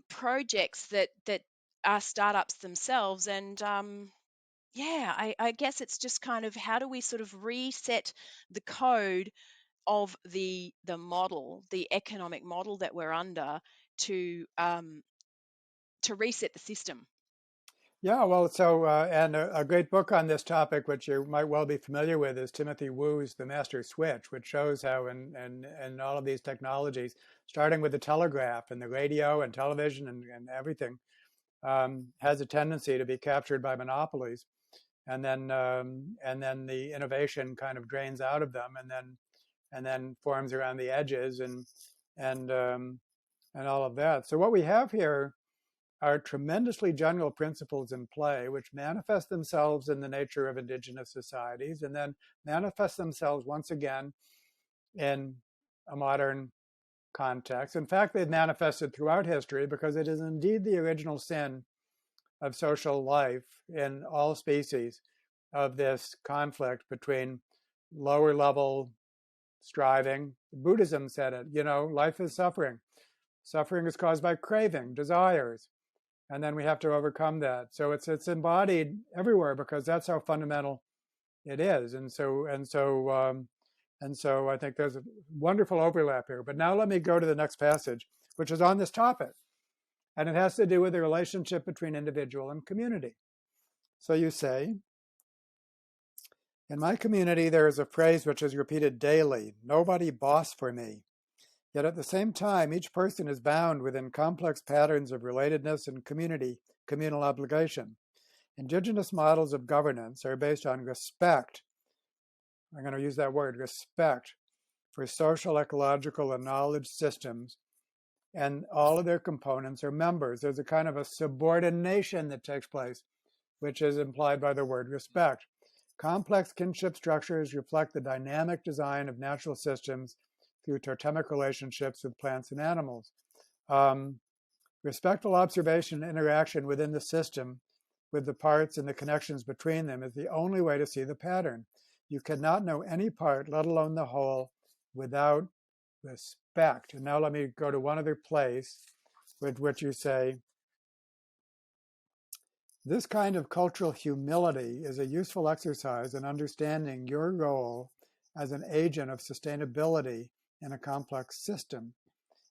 projects that are startups themselves. And I guess it's just kind of, how do we sort of reset the code of the model, the economic model that we're under, to reset the system? Yeah, well, so, and a great book on this topic, which you might well be familiar with, is Timothy Wu's The Master Switch, which shows how in all of these technologies, starting with the telegraph and the radio and television and everything, has a tendency to be captured by monopolies. And then the innovation kind of drains out of them, and then forms around the edges and all of that. So what we have here are tremendously general principles in play, which manifest themselves in the nature of indigenous societies, and then manifest themselves once again in a modern context. In fact, they've manifested throughout history, because it is indeed the original sin of social life in all species, of this conflict between lower level striving. Buddhism said it, life is suffering. Suffering is caused by craving, desires. And then we have to overcome that. So it's embodied everywhere, because that's how fundamental it is. And so I think there's a wonderful overlap here. But now let me go to the next passage, which is on this topic. And it has to do with the relationship between individual and community. So you say, in my community, there is a phrase which is repeated daily: nobody boss for me. Yet at the same time, each person is bound within complex patterns of relatedness and communal obligation. Indigenous models of governance are based on respect. I'm going to use that word, respect, for social, ecological, and knowledge systems, and all of their components are members. There's a kind of a subordination that takes place, which is implied by the word respect. Complex kinship structures reflect the dynamic design of natural systems through totemic relationships with plants and animals. Respectful observation and interaction within the system with the parts and the connections between them is the only way to see the pattern. You cannot know any part, let alone the whole, without respect. And now let me go to one other place with which you say, this kind of cultural humility is a useful exercise in understanding your role as an agent of sustainability in a complex system.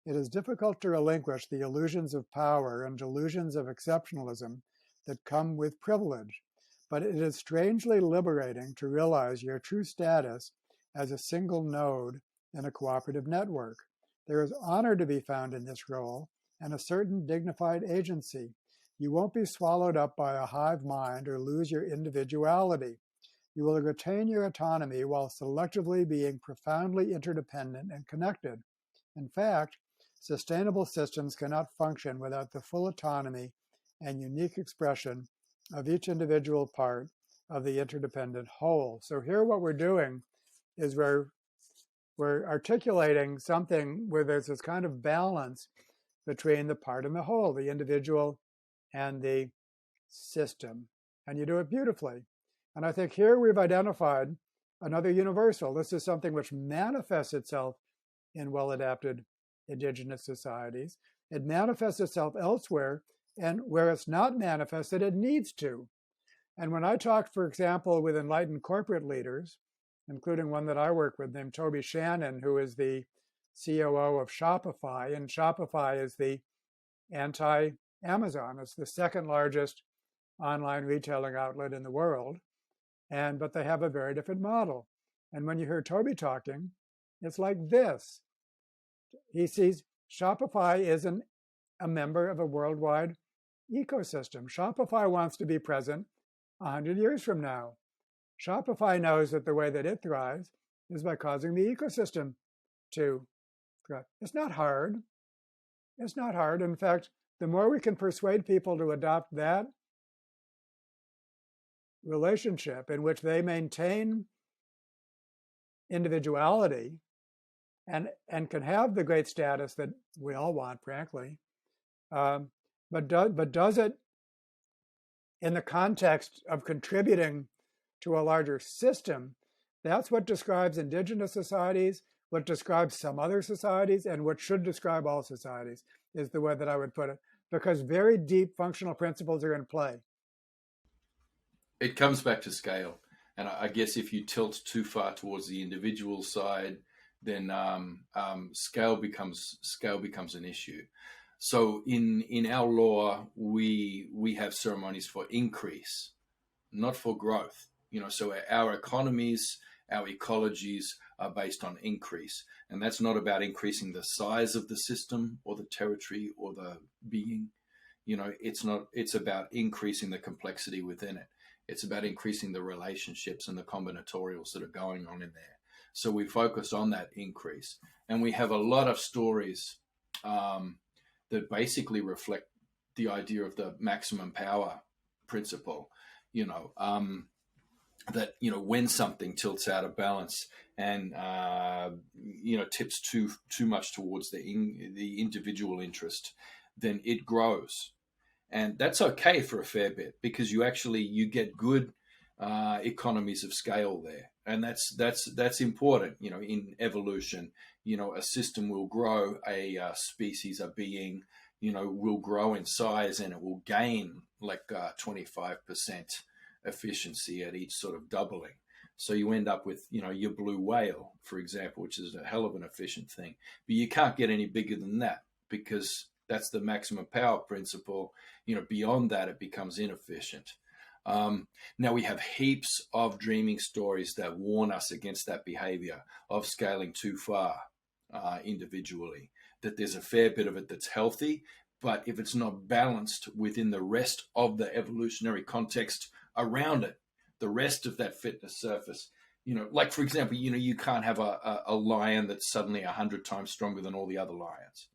It is difficult to relinquish the illusions of power and delusions of exceptionalism that come with privilege, but it is strangely liberating to realize your true status as a single node in a cooperative network. There is honor to be found in this role and a certain dignified agency. You won't be swallowed up by a hive mind or lose your individuality. You will retain your autonomy while selectively being profoundly interdependent and connected. In fact, sustainable systems cannot function without the full autonomy and unique expression of each individual part of the interdependent whole. So here what we're doing is we're articulating something where there's this kind of balance between the part and the whole, the individual and the system. And you do it beautifully. And I think here we've identified another universal. This is something which manifests itself in well-adapted indigenous societies. It manifests itself elsewhere, and where it's not manifested, it needs to. And when I talk, for example, with enlightened corporate leaders, including one that I work with named Toby Shannon, who is the COO of Shopify, and Shopify is the anti-Amazon. It's the second largest online retailing outlet in the world, but they have a very different model. And when you hear Toby talking, it's like this. He sees Shopify isn't a member of a worldwide ecosystem. Shopify wants to be present 100 years from now. Shopify knows that the way that it thrives is by causing the ecosystem to thrive. It's not hard. It's not hard. In fact, the more we can persuade people to adopt that relationship in which they maintain individuality and can have the great status that we all want, frankly, but does it in the context of contributing to a larger system. That's what describes indigenous societies, what describes some other societies, and what should describe all societies, is the way that I would put it, because very deep functional principles are in play. It comes back to scale. And I guess if you tilt too far towards the individual side, then scale becomes an issue. So in our law, we have ceremonies for increase, not for growth. So our economies, our ecologies are based on increase, and that's not about increasing the size of the system or the territory or the being. It's about increasing the complexity within it. It's about increasing the relationships and the combinatorials that are going on in there. So we focus on that increase, and we have a lot of stories that basically reflect the idea of the maximum power principle. That when something tilts out of balance and tips too much towards the individual interest, then it grows, and that's okay for a fair bit, because you get good economies of scale there, and that's important. In evolution, a system will grow, a species, a being, will grow in size, and it will gain like 25% efficiency at each sort of doubling. So you end up with, your blue whale, for example, which is a hell of an efficient thing. But you can't get any bigger than that, because that's the maximum power principle. Beyond that, it becomes inefficient. Now we have heaps of dreaming stories that warn us against that behavior of scaling too far individually, that there's a fair bit of it that's healthy, but if it's not balanced within the rest of the evolutionary context around it, the rest of that fitness surface, Like, for example, you can't have a lion that's suddenly 100 times stronger than all the other lions.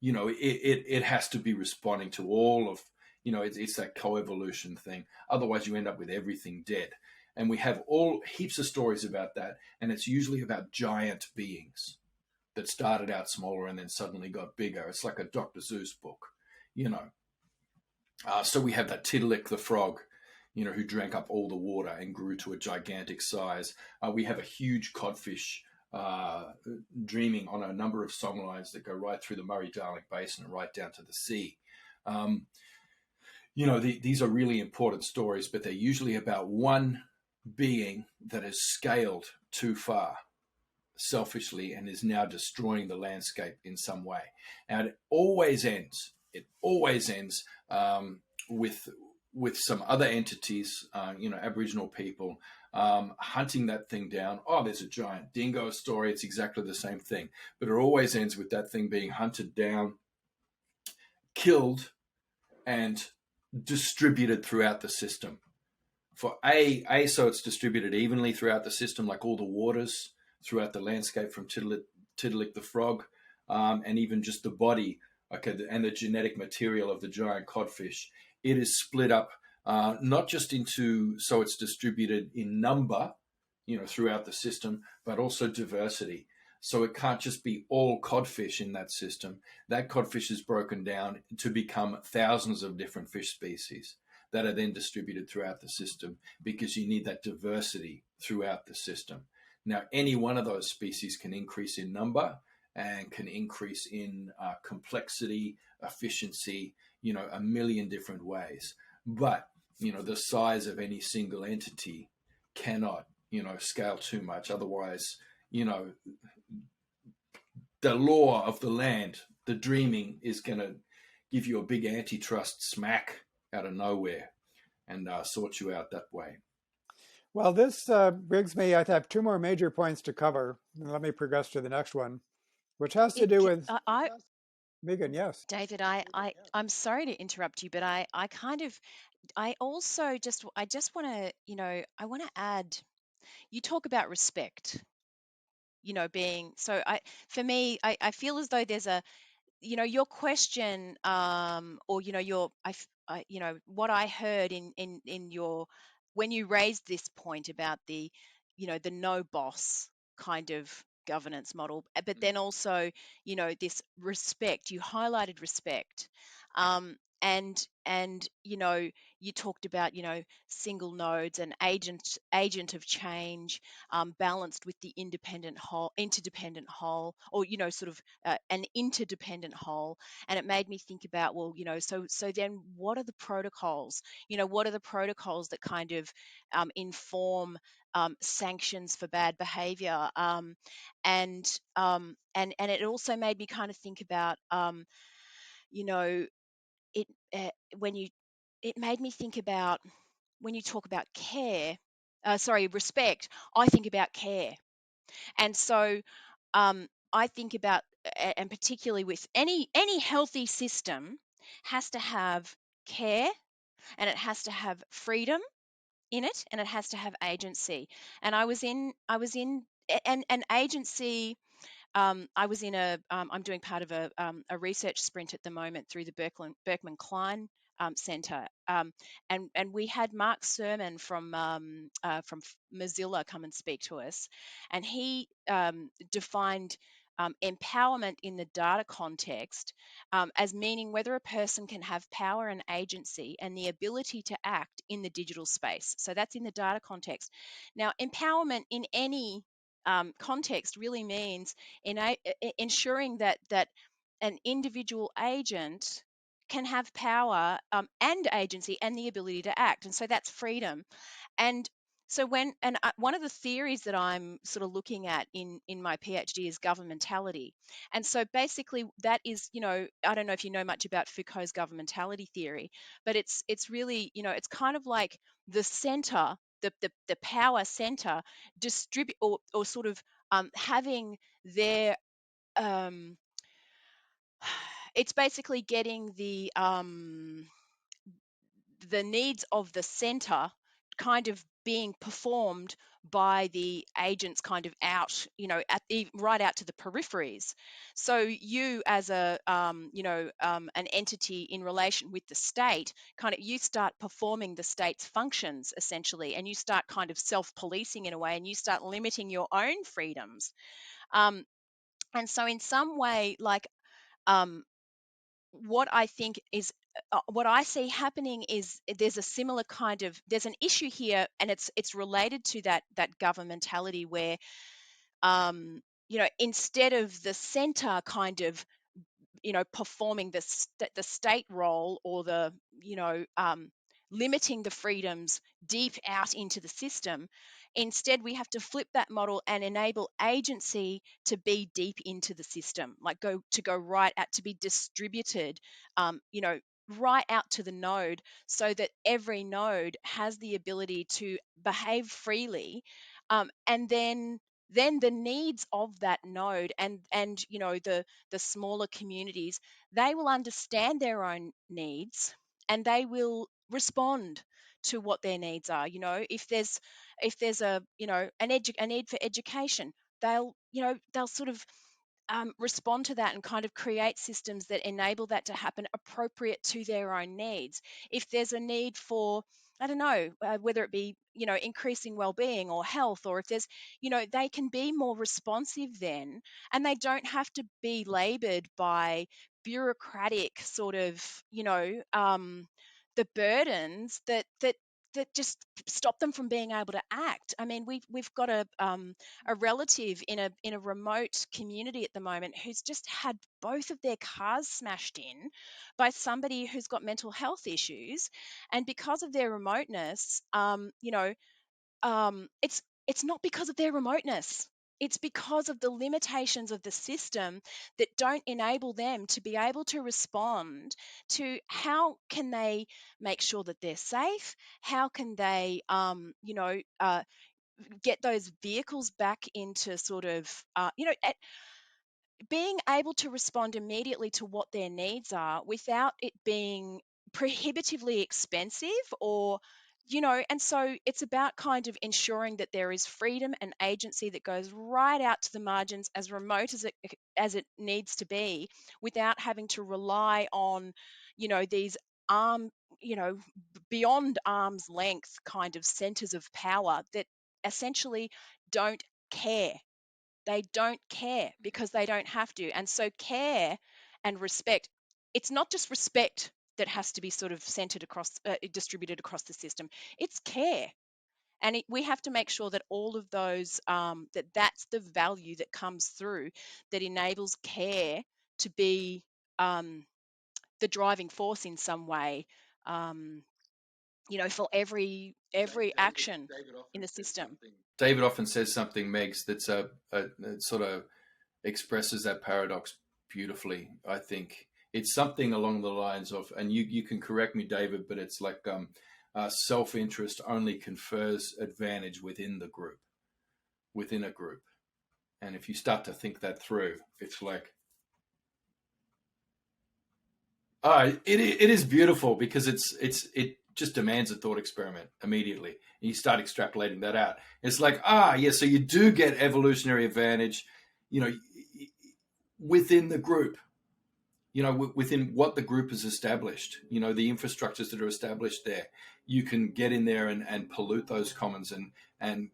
It has to be responding to all of, it's that coevolution thing. Otherwise, you end up with everything dead. And we have all heaps of stories about that. And it's usually about giant beings that started out smaller and then suddenly got bigger. It's like a Dr. Seuss book, you know. So we have that Tiddalik the frog, who drank up all the water and grew to a gigantic size. We have a huge codfish dreaming on a number of songlines that go right through the Murray-Darling Basin and right down to the sea. These are really important stories, but they're usually about one being that has scaled too far selfishly and is now destroying the landscape in some way. And it always ends with some other entities, Aboriginal people, hunting that thing down. Oh, there's a giant dingo story. It's exactly the same thing, but it always ends with that thing being hunted down, killed, and distributed throughout the system. So it's distributed evenly throughout the system, like all the waters throughout the landscape from Tiddalik the frog, and even just the body, and the genetic material of the giant codfish. It is split up, not just into, so it's distributed in number, throughout the system, but also diversity. So it can't just be all codfish in that system. That codfish is broken down to become thousands of different fish species that are then distributed throughout the system, because you need that diversity throughout the system. Now, any one of those species can increase in number and can increase in complexity, efficiency, a million different ways. But, the size of any single entity cannot, scale too much. Otherwise, the law of the land, the dreaming, is going to give you a big antitrust smack out of nowhere and sort you out that way. Well, this brings me, I have two more major points to cover. Let me progress to the next one, which has to do with Megan. Yes, David, I'm sorry to interrupt you, but I just want to, I want to add, you talk about respect, being, so for me, I feel as though there's a, your question, or what I heard in your, when you raised this point about the, the no boss kind of governance model, but then also, this respect, you highlighted respect, and you talked about, single nodes and agent of change, balanced with the interdependent whole, or sort of an interdependent whole. And it made me think about, well, so then what are the protocols? What are the protocols that kind of inform sanctions for bad behavior? And it also made me kind of think about, it when you it made me think about, when you talk about respect, I think about care. And so I think about, and particularly with any healthy system, has to have care, and it has to have freedom in it, and it has to have agency. And I was in and agency. I was in I'm doing part of a research sprint at the moment through the Berkman Klein Center, and we had Mark Sermon from Mozilla come and speak to us, and he defined empowerment in the data context as meaning whether a person can have power and agency and the ability to act in the digital space. So that's in the data context. Now, empowerment in any context really means ensuring that an individual agent can have power and agency and the ability to act, and so that's freedom. And so one of the theories that I'm sort of looking at in my PhD is governmentality. And so basically that is, I don't know if you know much about Foucault's governmentality theory, but it's really, it's kind of like the center, the power center distribute, or sort of having their it's basically getting the needs of the center kind of being performed by the agents kind of out, right out to the peripheries. So you as an entity in relation with the state, you start performing the state's functions essentially, and you start kind of self-policing in a way, and you start limiting your own freedoms. And so in some way, what I think is what I see happening is there's a similar there's an issue here, and it's related to that governmentality where instead of the center kind of performing the state role, or the limiting the freedoms deep out into the system. Instead, we have to flip that model and enable agency to be deep into the system, go right out, to be distributed, right out to the node, so that every node has the ability to behave freely, and then the needs of that node and the smaller communities, they will understand their own needs, and they will respond to what their needs are. If there's a need for education, they'll sort of respond to that and kind of create systems that enable that to happen appropriate to their own needs. If there's a need for, I don't know, whether it be, increasing well-being or health, or if there's, they can be more responsive then, and they don't have to be labored by bureaucratic sort of, the burdens that just stop them from being able to act. I mean, we've got a relative in a remote community at the moment who's just had both of their cars smashed in by somebody who's got mental health issues, and because of their remoteness, it's not because of their remoteness. It's because of the limitations of the system that don't enable them to be able to respond to how can they make sure that they're safe, how can they, get those vehicles back into sort of, being able to respond immediately to what their needs are without it being prohibitively expensive, or and so it's about kind of ensuring that there is freedom and agency that goes right out to the margins, as remote as it needs to be, without having to rely on these arm beyond arm's length kind of centers of power that essentially don't care. They don't care because they don't have to. And so care and respect, it's not just respect that has to be sort of centered across, distributed across the system. It's care. And we have to make sure that all of those, that's the value that comes through, that enables care to be the driving force in some way, for every action in the system. David often says something, Megs, that's it sort of expresses that paradox beautifully. I think it's something along the lines of, and you can correct me, David, but it's like self-interest only confers advantage within a group. And if you start to think that through, it's like, it is beautiful, because it just demands a thought experiment immediately. And you start extrapolating that out. It's like, so you do get evolutionary advantage, within the group, within what the group has established, the infrastructures that are established there. You can get in there and pollute those commons and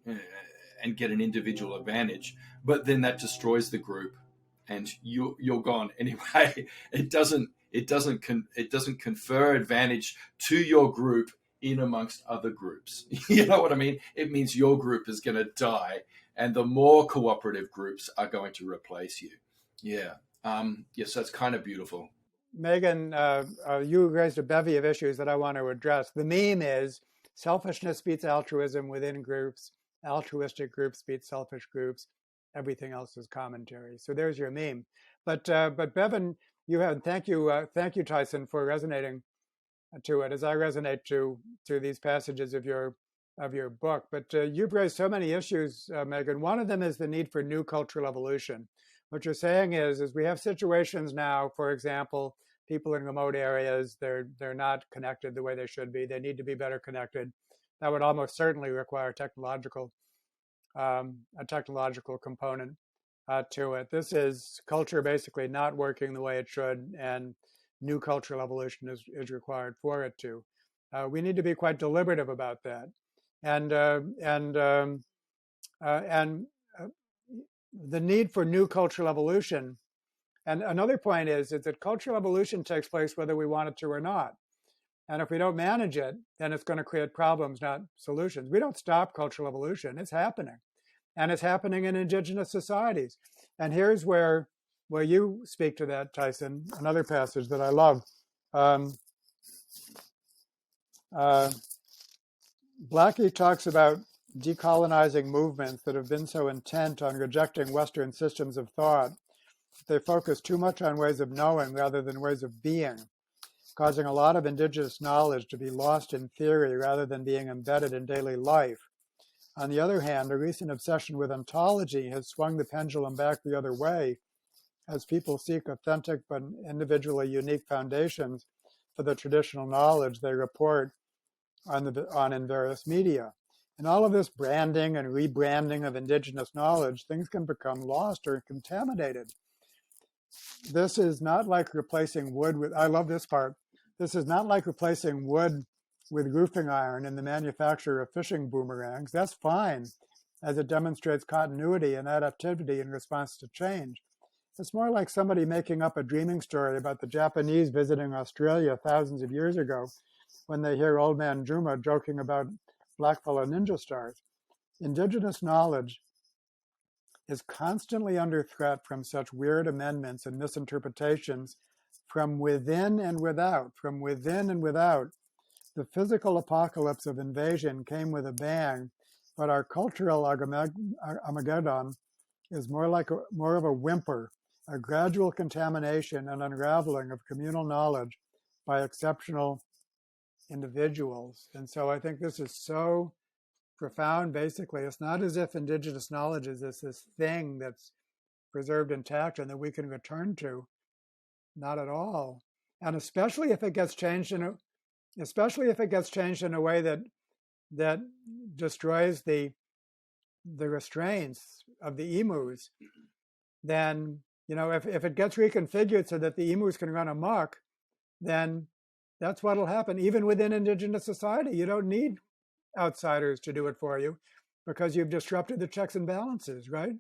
get an individual advantage, but then that destroys the group, and you're gone anyway. It doesn't confer advantage to your group in amongst other groups. You know what I mean? It means your group is going to die, and the more cooperative groups are going to replace you. Yeah. Yes, that's kind of beautiful. Megan, you raised a bevy of issues that I want to address. The meme is selfishness beats altruism within groups, altruistic groups beat selfish groups, everything else is commentary. So there's your meme. But Bevan, thank you, Tyson, for resonating to it, as I resonate to these passages of your book. But you've raised so many issues, Megan. One of them is the need for new cultural evolution. What you're saying is we have situations now, for example, people in remote areas, they're not connected the way they should be. They need to be better connected. that would almost certainly require a technological component to it. This is culture basically not working the way it should, and new cultural evolution is required for it to. We need to be quite deliberative about that, and the need for new cultural evolution. And another point is that cultural evolution takes place whether we want it to or not. And if we don't manage it, then it's going to create problems, not solutions. We don't stop cultural evolution. It's happening. And it's happening in indigenous societies. And here's where you speak to that, Tyson, another passage that I love. Blackie talks about decolonizing movements that have been so intent on rejecting Western systems of thought. They focus too much on ways of knowing rather than ways of being, causing a lot of indigenous knowledge to be lost in theory rather than being embedded in daily life. On the other hand, the recent obsession with ontology has swung the pendulum back the other way as people seek authentic but individually unique foundations for the traditional knowledge they report on in various media. And all of this branding and rebranding of indigenous knowledge, things can become lost or contaminated. This is not like replacing wood with, I love this part, this is not like replacing wood with roofing iron in the manufacture of fishing boomerangs. That's fine, as it demonstrates continuity and adaptivity in response to change. It's more like somebody making up a dreaming story about the Japanese visiting Australia thousands of years ago when they hear Old Man Juma joking about blackfellow ninja stars. Indigenous knowledge is constantly under threat from such weird amendments and misinterpretations from within and without, from within and without. The physical apocalypse of invasion came with a bang, but our cultural Armageddon is more of a whimper, a gradual contamination and unraveling of communal knowledge by exceptional individuals. And so I think this is so profound. Basically, it's not as if indigenous knowledge is this thing that's preserved intact and that we can return to. Not at all. And especially if it gets changed in a way that destroys the restraints of the emus, then if it gets reconfigured so that the emus can run amok, then that's what'll happen. Even within indigenous society, you don't need outsiders to do it for you because you've disrupted the checks and balances, right?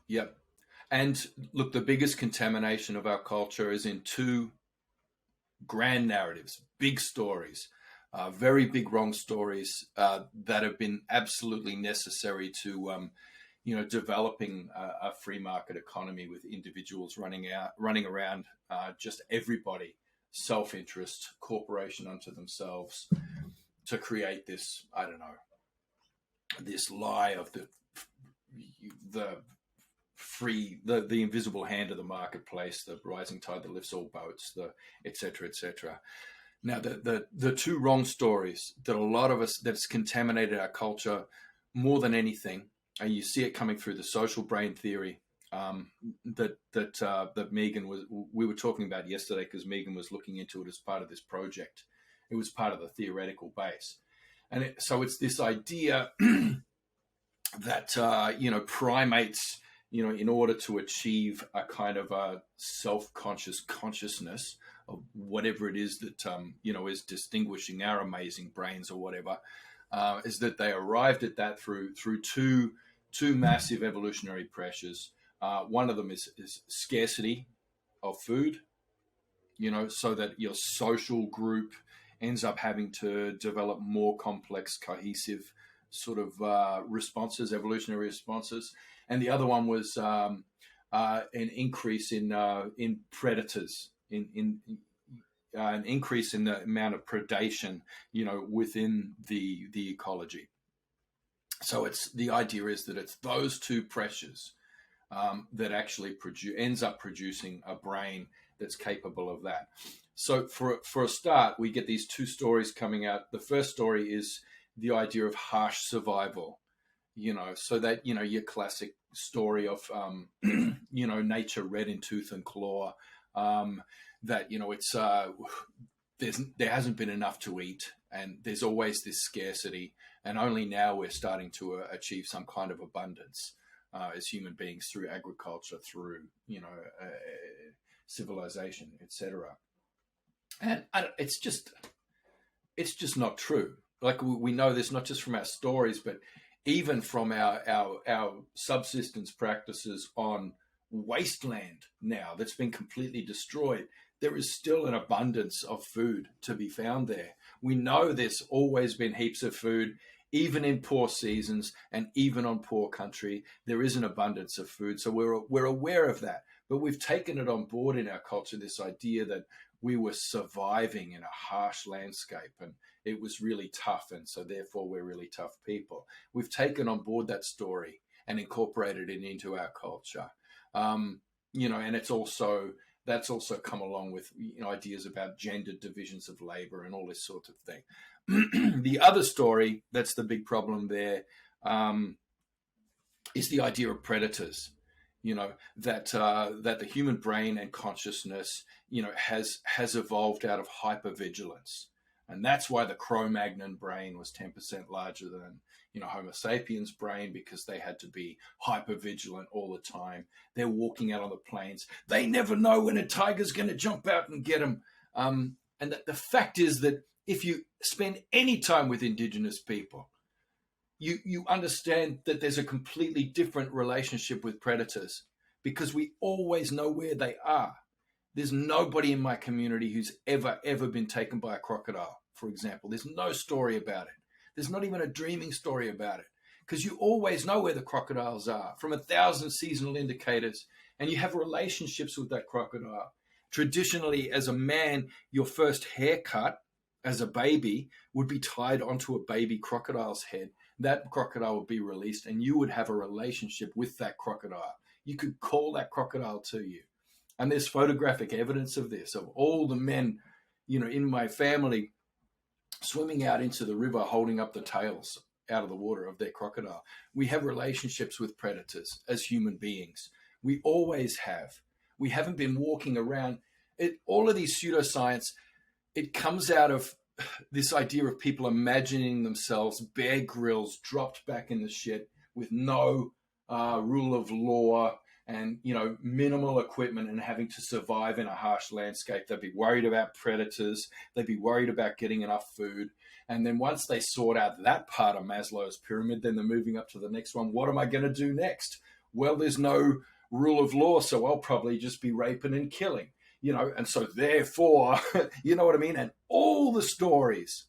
Yep. And look, the biggest contamination of our culture is in two grand narratives, big stories, very big wrong stories that have been absolutely necessary to, developing a free market economy with individuals running around, just everybody, self-interest, corporation unto themselves, to create this, I don't know, this lie of the free, the invisible hand of the marketplace, the rising tide that lifts all boats, the et cetera, et cetera. Now, the two wrong stories that a lot of us, that's contaminated our culture more than anything, and you see it coming through the social brain theory that Megan we were talking about yesterday, because Megan was looking into it as part of this project. It was part of the theoretical base. And so it's this idea that, primates, in order to achieve a kind of a self-conscious consciousness of whatever it is that, is distinguishing our amazing brains or whatever, is that they arrived at that through two massive evolutionary pressures. One of them is scarcity of food, so that your social group ends up having to develop more complex, cohesive sort of responses, evolutionary responses. And the other one was an increase in predators, an increase in the amount of predation, within the ecology. So the idea is that it's those two pressures that actually ends up producing a brain that's capable of that. So for a start, we get these two stories coming out. The first story is the idea of harsh survival, so that, your classic story of, nature red in tooth and claw, that, it's, there hasn't been enough to eat. And there's always this scarcity, and only now we're starting to achieve some kind of abundance as human beings through agriculture, through civilization, etc. And it's just not true. Like we know this not just from our stories, but even from our subsistence practices on wasteland now that's been completely destroyed. There is still an abundance of food to be found there. We know there's always been heaps of food, even in poor seasons and even on poor country. There is an abundance of food. So we're aware of that, but we've taken it on board in our culture, this idea that we were surviving in a harsh landscape and it was really tough. And so therefore we're really tough people. We've taken on board that story and incorporated it into our culture. And that's also come along with ideas about gendered divisions of labor and all this sort of thing. The other story that's the big problem there is the idea of predators. That the human brain and consciousness has evolved out of hypervigilance, and that's why the Cro-Magnon brain was 10% larger than Homo sapiens brain, because they had to be hyper vigilant all the time. They're walking out on the plains. They never know when a tiger's going to jump out and get them. And the fact is that if you spend any time with Indigenous people, you understand that there's a completely different relationship with predators, because we always know where they are. There's nobody in my community who's ever been taken by a crocodile, for example. There's no story about it. There's not even a dreaming story about it, because you always know where the crocodiles are from 1,000 seasonal indicators, and you have relationships with that crocodile. Traditionally, as a man, your first haircut as a baby would be tied onto a baby crocodile's head. That crocodile would be released, and you would have a relationship with that crocodile. You could call that crocodile to you. And there's photographic evidence of this, of all the men, in my family swimming out into the river, holding up the tails out of the water of their crocodile. We have relationships with predators as human beings. We always have. We haven't been walking around. All of these pseudoscience, it comes out of this idea of people imagining themselves Bear Grylls dropped back in the shit with no rule of law and minimal equipment and having to survive in a harsh landscape. They'd be worried about predators. They'd be worried about getting enough food. And then once they sort out that part of Maslow's pyramid, then they're moving up to the next one. What am I going to do next? Well, there's no rule of law, so I'll probably just be raping and killing. And so therefore, you know what I mean? And all the stories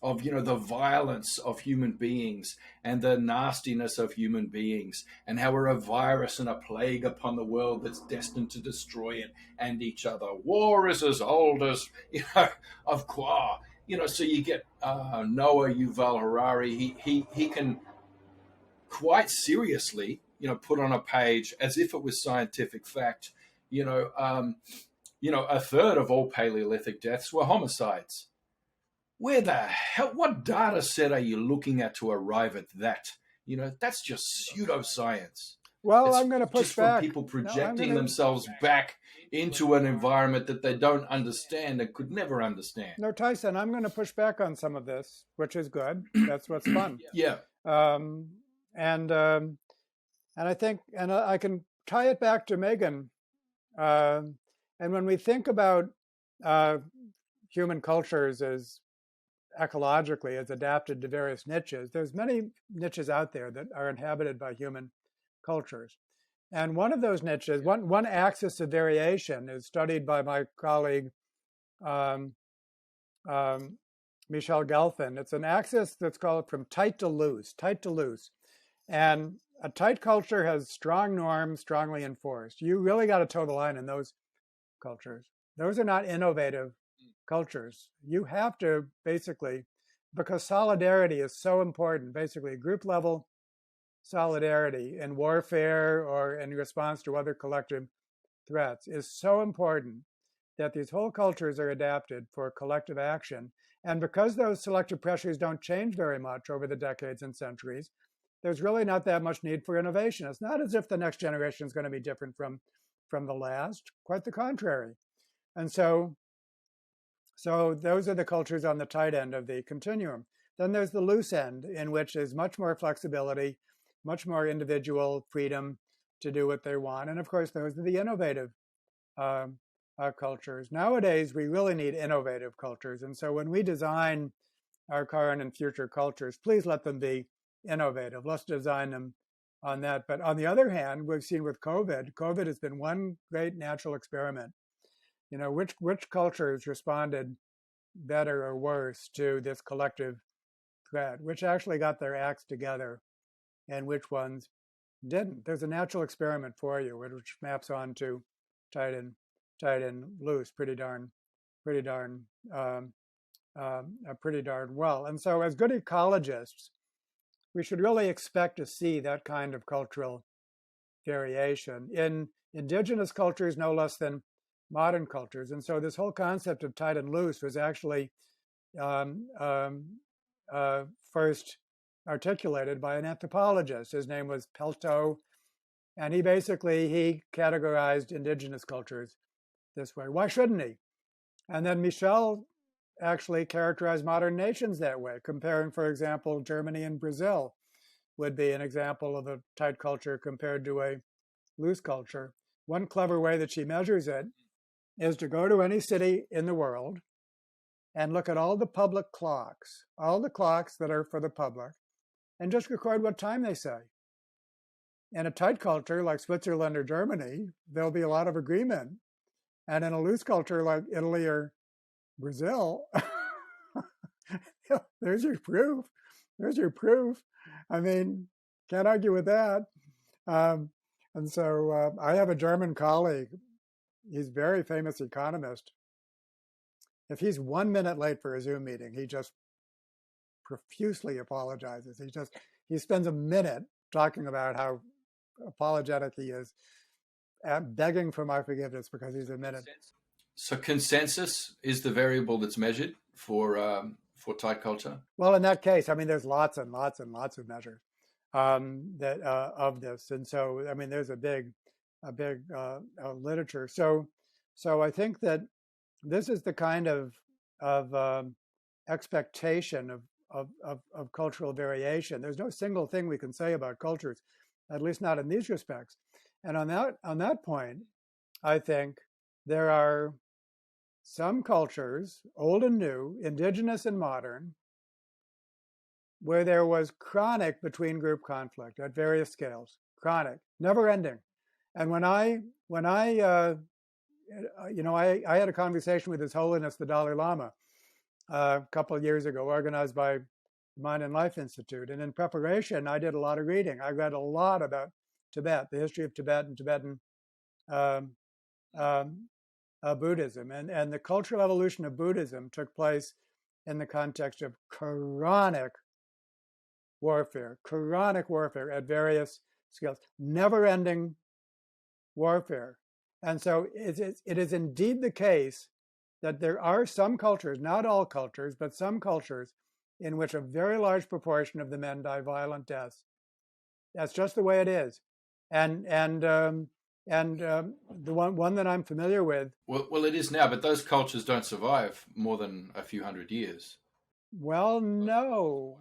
of, the violence of human beings and the nastiness of human beings and how we're a virus and a plague upon the world that's destined to destroy it and each other. War is as old as, of Kwa. So you get Noah Yuval Harari. He can quite seriously, put on a page as if it was scientific fact, a third of all Paleolithic deaths were homicides. Where the hell, what data set are you looking at to arrive at that? That's just pseudoscience. Well, I'm going to push just back. From people projecting themselves back into an environment that they don't understand and could never understand. No, Tyson, I'm going to push back on some of this, which is good. That's what's fun. Yeah. And I think, and I can tie it back to Megan. And when we think about human cultures as ecologically as adapted to various niches, there's many niches out there that are inhabited by human cultures. And one of those niches, one axis of variation is studied by my colleague, Michel Gelfand. It's an axis that's called from tight to loose. And a tight culture has strong norms, strongly enforced. You really got to toe the line in those cultures. Those are not innovative cultures. You have to basically, because solidarity is so important, basically group level solidarity in warfare or in response to other collective threats is so important that these whole cultures are adapted for collective action. And because those selective pressures don't change very much over the decades and centuries, there's really not that much need for innovation. It's not as if the next generation is going to be different from the last, quite the contrary. And so So those are the cultures on the tight end of the continuum. Then there's the loose end, in which there's much more flexibility, much more individual freedom to do what they want. And of course, those are the innovative um, cultures. Nowadays, we really need innovative cultures. And so when we design our current and future cultures, please let them be innovative. Let's design them on that. But on the other hand, we've seen with COVID has been one great natural experiment. You know, which cultures responded better or worse to this collective threat, which actually got their acts together, and which ones didn't. There's a natural experiment for you, which maps onto tight and loose pretty darn um, pretty darn well. And so, as good ecologists, we should really expect to see that kind of cultural variation in indigenous cultures, no less than modern cultures. And so, this whole concept of tight and loose was actually um, um, first articulated by an anthropologist. His name was Pelto, and he categorized indigenous cultures this way. Why shouldn't he? And then Michel actually characterized modern nations that way, comparing, for example, Germany and Brazil would be an example of a tight culture compared to a loose culture. One clever way that she measures it is to go to any city in the world and look at all the public clocks, all the clocks that are for the public, and just record what time they say. In a tight culture like Switzerland or Germany, there'll be a lot of agreement. And in a loose culture like Italy or Brazil, there's your proof. There's your proof. I mean, can't argue with that. And so I have a German colleague. He's a very famous economist. If he's 1 minute late for a Zoom meeting, he just profusely apologizes. He spends a minute talking about how apologetic he is, begging for my forgiveness because he's a minute. So consensus is the variable that's measured for tight culture? Well, in that case, I mean, there's lots and lots and lots of measures that of this, and so I mean, there's a big literature. So I think that this is the kind of expectation of cultural variation. There's no single thing we can say about cultures, at least not in these respects. And on that point, I think there are some cultures, old and new, indigenous and modern, where there was chronic between group conflict at various scales, chronic, never ending. And when I had a conversation with His Holiness the Dalai Lama a couple of years ago, organized by the Mind and Life Institute. And in preparation, I did a lot of reading. I read a lot about Tibet, the history of Tibet and Tibetan Buddhism. And the cultural evolution of Buddhism took place in the context of chronic warfare at various scales, never-ending warfare. And so it is indeed the case that there are some cultures, not all cultures, but some cultures in which a very large proportion of the men die violent deaths. That's just the way it is. And the one that I'm familiar with. Well, it is now, but those cultures don't survive more than a few hundred years. Well, no.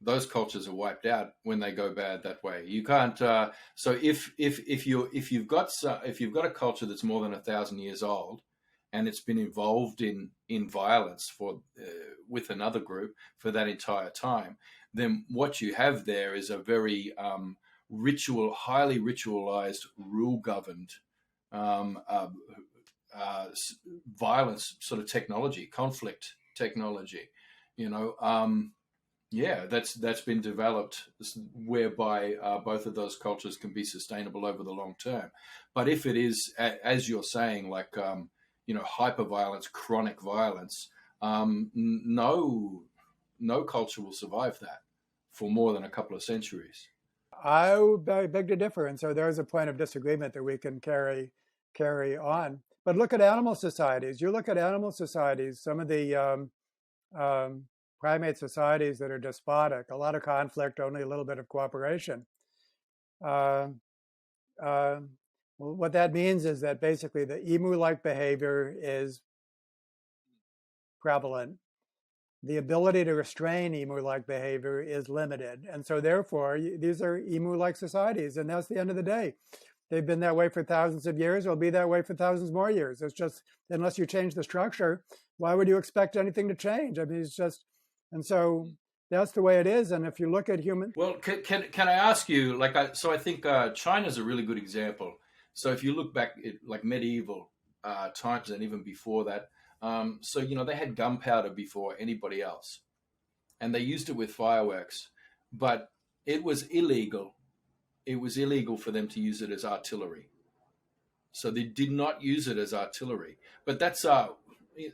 Those cultures are wiped out when they go bad that way. You can't. So if you've got a culture that's more than 1,000 years old, and it's been involved in violence with another group for that entire time, then what you have there is a very highly ritualized, rule-governed violence sort of technology, conflict technology. That's been developed whereby both of those cultures can be sustainable over the long term. But if it is, as you're saying, like hyper-violence, chronic violence, no culture will survive that for more than a couple of centuries. I would beg to differ, and so there's a point of disagreement that we can carry on. But look at animal societies. You look at animal societies, some of the primate societies that are despotic, a lot of conflict, only a little bit of cooperation. What that means is that basically the emu-like behavior is prevalent, the ability to restrain emu-like behavior is limited. And so therefore, these are emu-like societies, and that's the end of the day. They've been that way for thousands of years. It'll be that way for thousands more years. It's just, unless you change the structure, why would you expect anything to change? I mean, it's just, and so that's the way it is. And if you look at human... Well, can I ask you, I think China's a really good example. So if you look back at like medieval times and even before that, so, they had gunpowder before anybody else, and they used it with fireworks, but it was illegal. It was illegal for them to use it as artillery. So they did not use it as artillery. But that's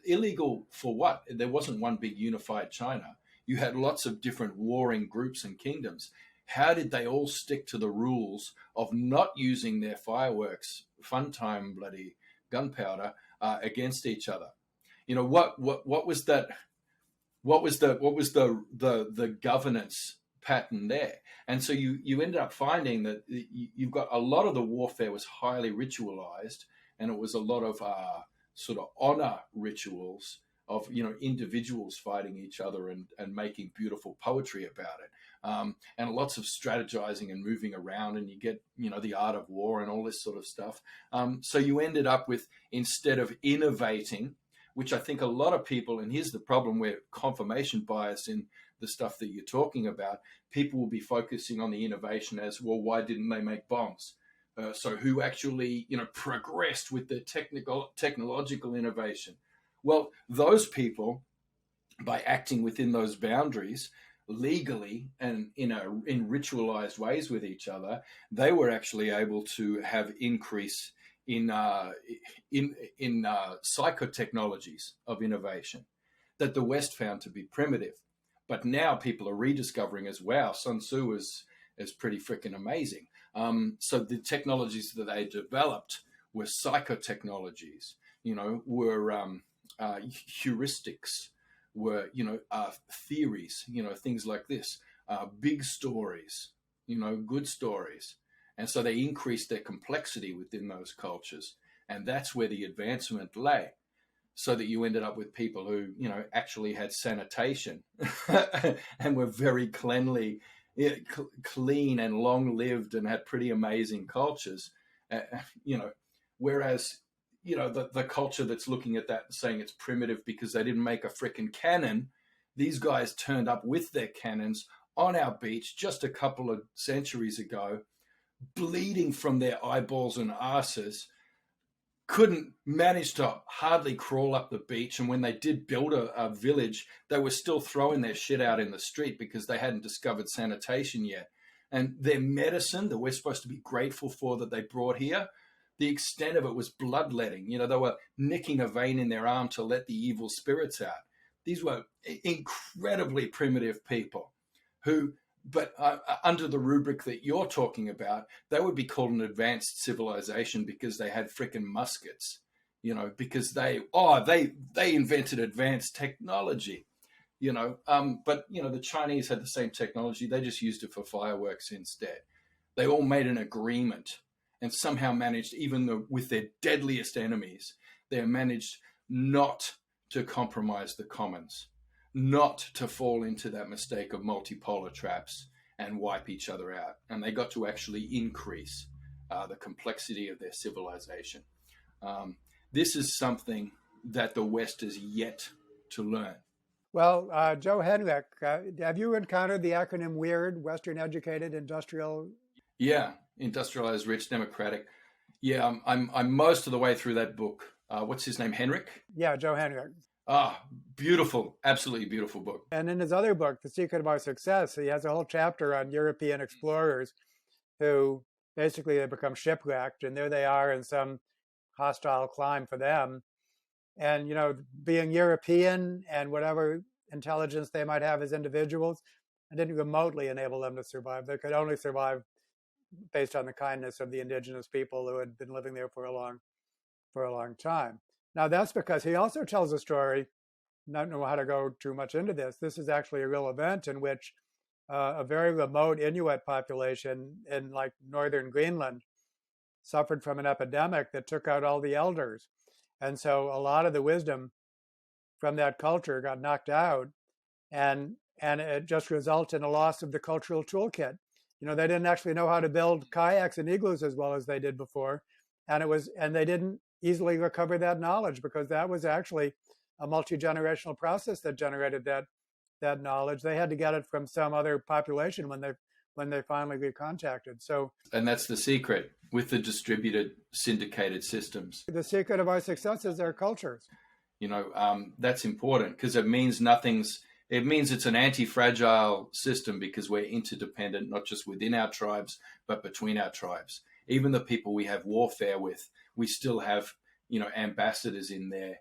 illegal for what? There wasn't one big unified China. You had lots of different warring groups and kingdoms. How did they all stick to the rules of not using their fireworks, fun time bloody gunpowder, against each other? What was that? What was the governance pattern there? And so you ended up finding that you've got a lot of the warfare was highly ritualized, and it was a lot of sort of honor rituals of individuals fighting each other and making beautiful poetry about it, and lots of strategizing and moving around, and you get the art of war and all this sort of stuff. So you ended up with, instead of innovating, which I think a lot of people, and here's the problem where confirmation bias in the stuff that you're talking about, people will be focusing on the innovation as, well, why didn't they make bombs? So who actually progressed with the technological innovation? Well, those people, by acting within those boundaries legally and in ritualized ways with each other, they were actually able to have increase in psychotechnologies of innovation that the West found to be primitive. But now people are rediscovering as, wow, Sun Tzu is pretty freaking amazing. So the technologies that they developed were psychotechnologies, were heuristics, were, theories, things like this, big stories, good stories. And so they increased their complexity within those cultures. And that's where the advancement lay. So that you ended up with people who, actually had sanitation and were very cleanly, clean and long-lived and had pretty amazing cultures, whereas, the culture that's looking at that and saying it's primitive because they didn't make a frickin' cannon, these guys turned up with their cannons on our beach just a couple of centuries ago, bleeding from their eyeballs and asses, couldn't manage to hardly crawl up the beach. And when they did build a village, they were still throwing their shit out in the street because they hadn't discovered sanitation yet. And their medicine that we're supposed to be grateful for that they brought here, the extent of it was bloodletting. They were nicking a vein in their arm to let the evil spirits out. These were incredibly primitive people who, but under the rubric that you're talking about, they would be called an advanced civilization because they had frickin' muskets, because they invented advanced technology, but, the Chinese had the same technology. They just used it for fireworks instead. They all made an agreement and somehow managed, even with their deadliest enemies, they managed not to compromise the commons, not to fall into that mistake of multipolar traps and wipe each other out. And they got to actually increase the complexity of their civilization. This is something that the West is yet to learn. Well, Joe Henwick, have you encountered the acronym WEIRD, Western Educated Industrial? Yeah, industrialized, rich, democratic. Yeah, I'm most of the way through that book. What's his name, Henrik? Yeah, Joe Henwick. Beautiful, absolutely beautiful book. And in his other book, The Secret of Our Success, he has a whole chapter on European explorers who basically they become shipwrecked, and there they are in some hostile clime for them. And, being European and whatever intelligence they might have as individuals, it didn't remotely enable them to survive. They could only survive based on the kindness of the indigenous people who had been living there for a long time. Now, that's because he also tells a story, not know how to go too much into this. This is actually a real event in which a very remote Inuit population in like northern Greenland suffered from an epidemic that took out all the elders. And so a lot of the wisdom from that culture got knocked out, and it just results in a loss of the cultural toolkit. They didn't actually know how to build kayaks and igloos as well as they did before, and they didn't easily recover that knowledge because that was actually a multi-generational process that generated that knowledge. They had to get it from some other population when they finally get contacted. And that's the secret with the distributed syndicated systems. The secret of our success is our cultures. That's important because it means it's an anti-fragile system because we're interdependent, not just within our tribes, but between our tribes. Even the people we have warfare with, we still have, ambassadors in there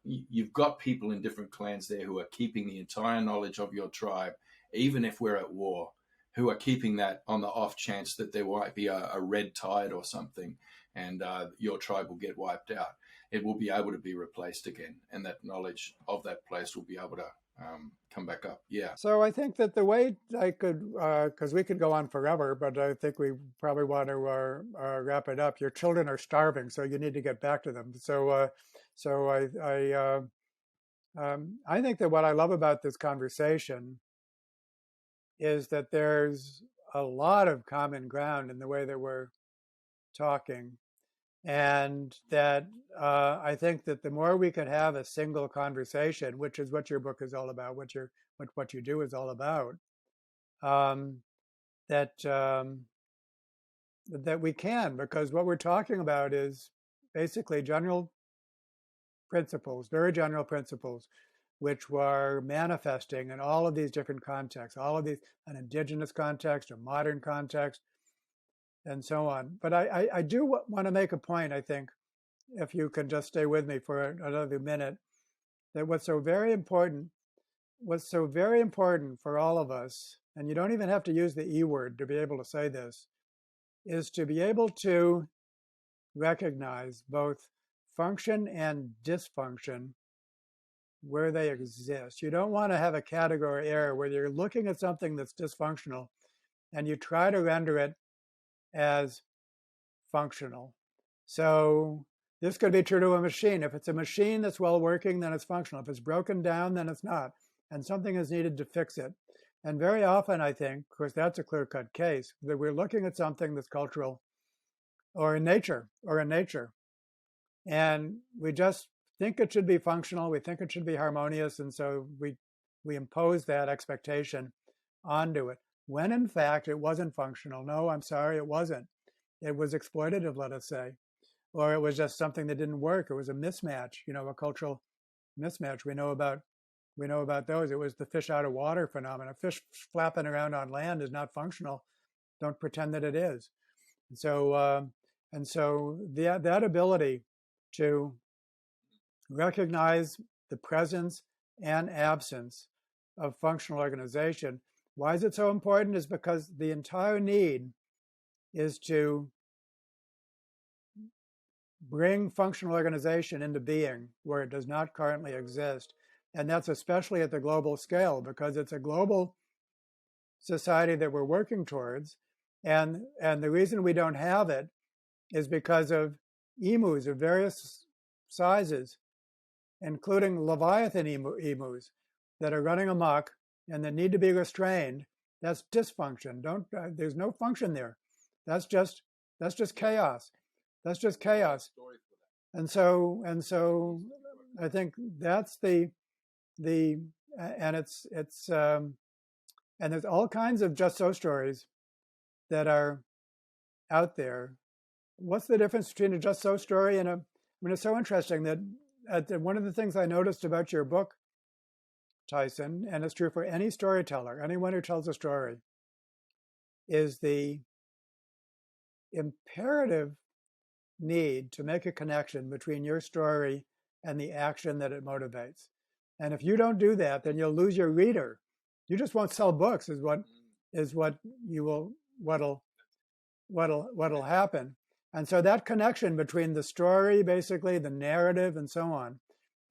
you've got people in different clans there who are keeping the entire knowledge of your tribe, even if we're at war, who are keeping that on the off chance that there might be a red tide or something and your tribe will get wiped out. It will be able to be replaced again. And that knowledge of that place will be able to come back up. Yeah. So I think that the way I could, because we could go on forever, but I think we probably want to wrap it up. Your children are starving, so you need to get back to them. So I think that what I love about this conversation is that there's a lot of common ground in the way that we're talking, and that I think that the more we could have a single conversation, which is what your book is all about, what you do is all about, that we can, because what we're talking about is basically general principles, very general principles, which were manifesting in all of these different contexts, all of these, an indigenous context, a modern context, and so on. But I do want to make a point, I think, if you can just stay with me for another minute, that what's so very important for all of us, and you don't even have to use the E word to be able to say this, is to be able to recognize both function and dysfunction where they exist. You don't want to have a category error where you're looking at something that's dysfunctional and you try to render it as functional. So this could be true to a machine. If it's a machine that's well working, then it's functional. If it's broken down, then it's not. And something is needed to fix it. And very often, I think, of course, that's a clear-cut case, that we're looking at something that's cultural or in nature. And we just think it should be functional. We think it should be harmonious. And so we impose that expectation onto it, when in fact it wasn't functional. No, I'm sorry, it wasn't. It was exploitative, let us say, or it was just something that didn't work. It was a mismatch, a cultural mismatch. We know about those. It was the fish out of water phenomenon. A fish flapping around on land is not functional. Don't pretend that it is. And so that ability to recognize the presence and absence of functional organization. Why is it so important? Is because the entire need is to bring functional organization into being where it does not currently exist. And that's especially at the global scale, because it's a global society that we're working towards. And the reason we don't have it is because of emus of various sizes, including Leviathan emus that are running amok and that need to be restrained. That's dysfunction. There's no function there. That's just chaos. That's just chaos. And so I think that's and there's all kinds of just so stories that are out there. What's the difference between a just so story and it's so interesting that one of the things I noticed about your book, Tyson, and it's true for any storyteller, anyone who tells a story, is the imperative need to make a connection between your story and the action that it motivates. And if you don't do that, then you'll lose your reader. You just won't sell books, what'll happen. And so that connection between the story, basically the narrative and so on,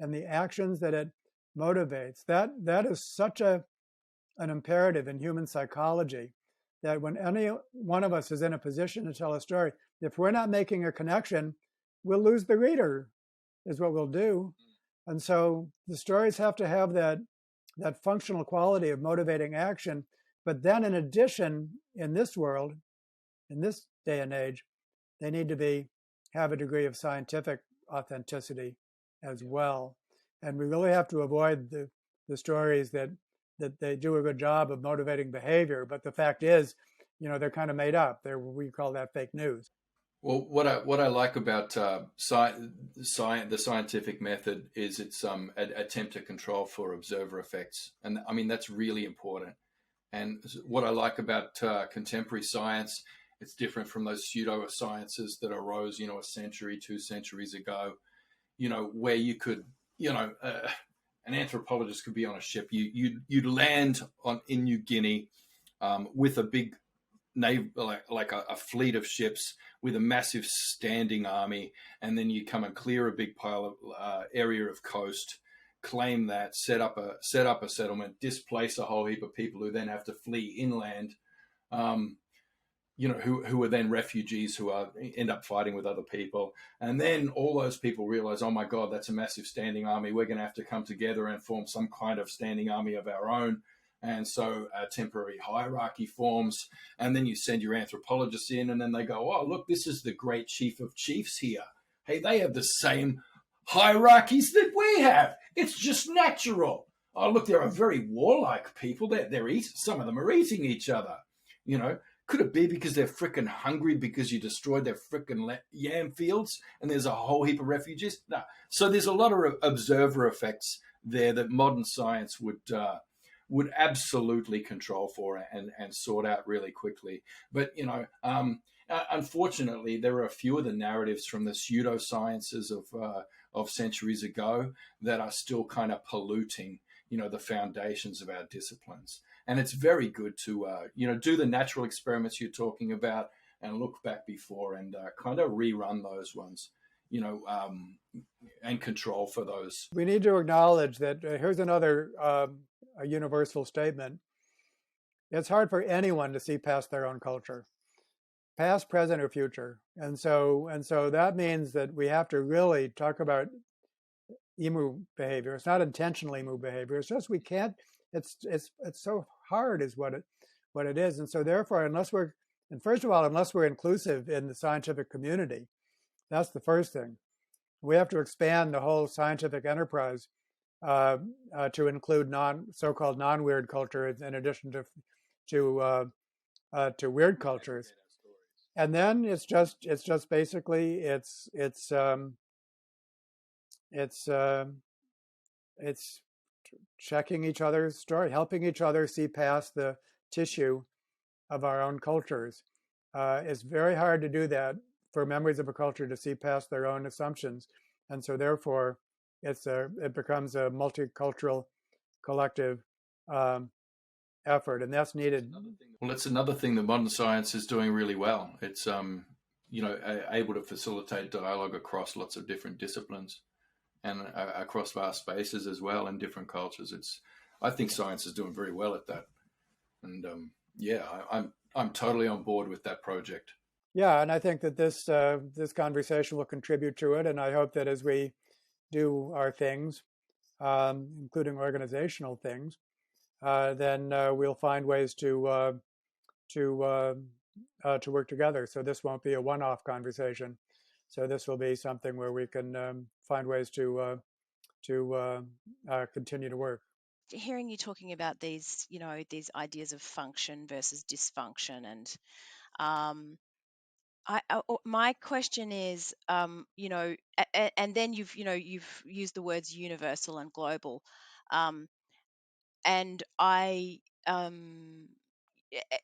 and the actions that it motivates, that is such an imperative in human psychology, that when any one of us is in a position to tell a story, if we're not making a connection, we'll lose the reader, is what we'll do. And so the stories have to have that functional quality of motivating action. But then in addition, in this world, in this day and age, they need to have a degree of scientific authenticity as well. And we really have to avoid the stories that they do a good job of motivating behavior, but the fact is, they're kind of made up. We call that fake news. Well, what I like about the scientific method is its attempt to control for observer effects, and I mean that's really important. And what I like about contemporary science, it's different from those pseudosciences that arose, a century, 2 centuries ago, where you could, an anthropologist could be on a ship. You'd land in New Guinea with a big navy, like a fleet of ships with a massive standing army, and then you come and clear a big pile of area of coast, claim that, set up a settlement, displace a whole heap of people who then have to flee inland, who are then refugees who end up fighting with other people. And then all those people realize, oh my God, that's a massive standing army. We're going to have to come together and form some kind of standing army of our own. And so a temporary hierarchy forms. And then you send your anthropologists in, and then they go, oh, look, this is the great chief of chiefs here. Hey, they have the same hierarchies that we have. It's just natural. Oh, look, there are very warlike people. Some of them are eating each other. Could it be because they're freaking hungry because you destroyed their freaking yam fields and there's a whole heap of refugees? No. So there's a lot of observer effects there that modern science would absolutely control for and sort out really quickly. But, unfortunately, there are a few of the narratives from the pseudosciences of centuries ago that are still kind of polluting, the foundations of our disciplines. And it's very good to, do the natural experiments you're talking about and look back before and kind of rerun those ones, and control for those. We need to acknowledge that here's another a universal statement. It's hard for anyone to see past their own culture, past, present, or future. And so that means that we have to really talk about emu behavior. It's not intentional emu behavior. It's just we can't. It's so hard, is what it is. And so therefore, unless we're inclusive in the scientific community, that's the first thing. We have to expand the whole scientific enterprise to include so-called non-weird cultures in addition to weird cultures. And then it's just basically it's checking each other's story, helping each other see past the tissue of our own cultures. It's very hard to do that for members of a culture to see past their own assumptions, and so therefore it becomes a multicultural collective effort, and that's needed. Well, it's another thing that modern science is doing really well. It's able to facilitate dialogue across lots of different disciplines and across vast spaces as well in different cultures. I think science is doing very well at that, and I'm totally on board with that project. Yeah, and I think that this conversation will contribute to it, and I hope that as we do our things, including organizational things, then we'll find ways to work together. So this won't be a one-off conversation. So this will be something where we can find ways to continue to work. Hearing you talking about these ideas of function versus dysfunction, and my question is, and then you've used the words universal and global, and I, and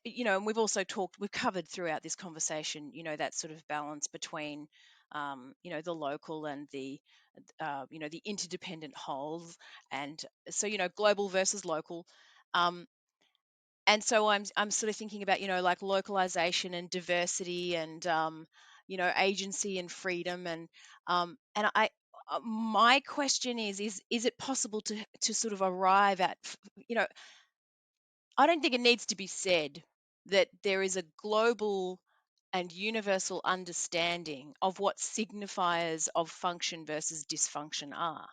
we've covered throughout this conversation, that sort of balance between, the local and the interdependent wholes, and so global versus local. And so I'm sort of thinking about like localization and diversity and agency and freedom, and I my question is it possible to sort of arrive at, I don't think it needs to be said that there is a global and universal understanding of what signifiers of function versus dysfunction are.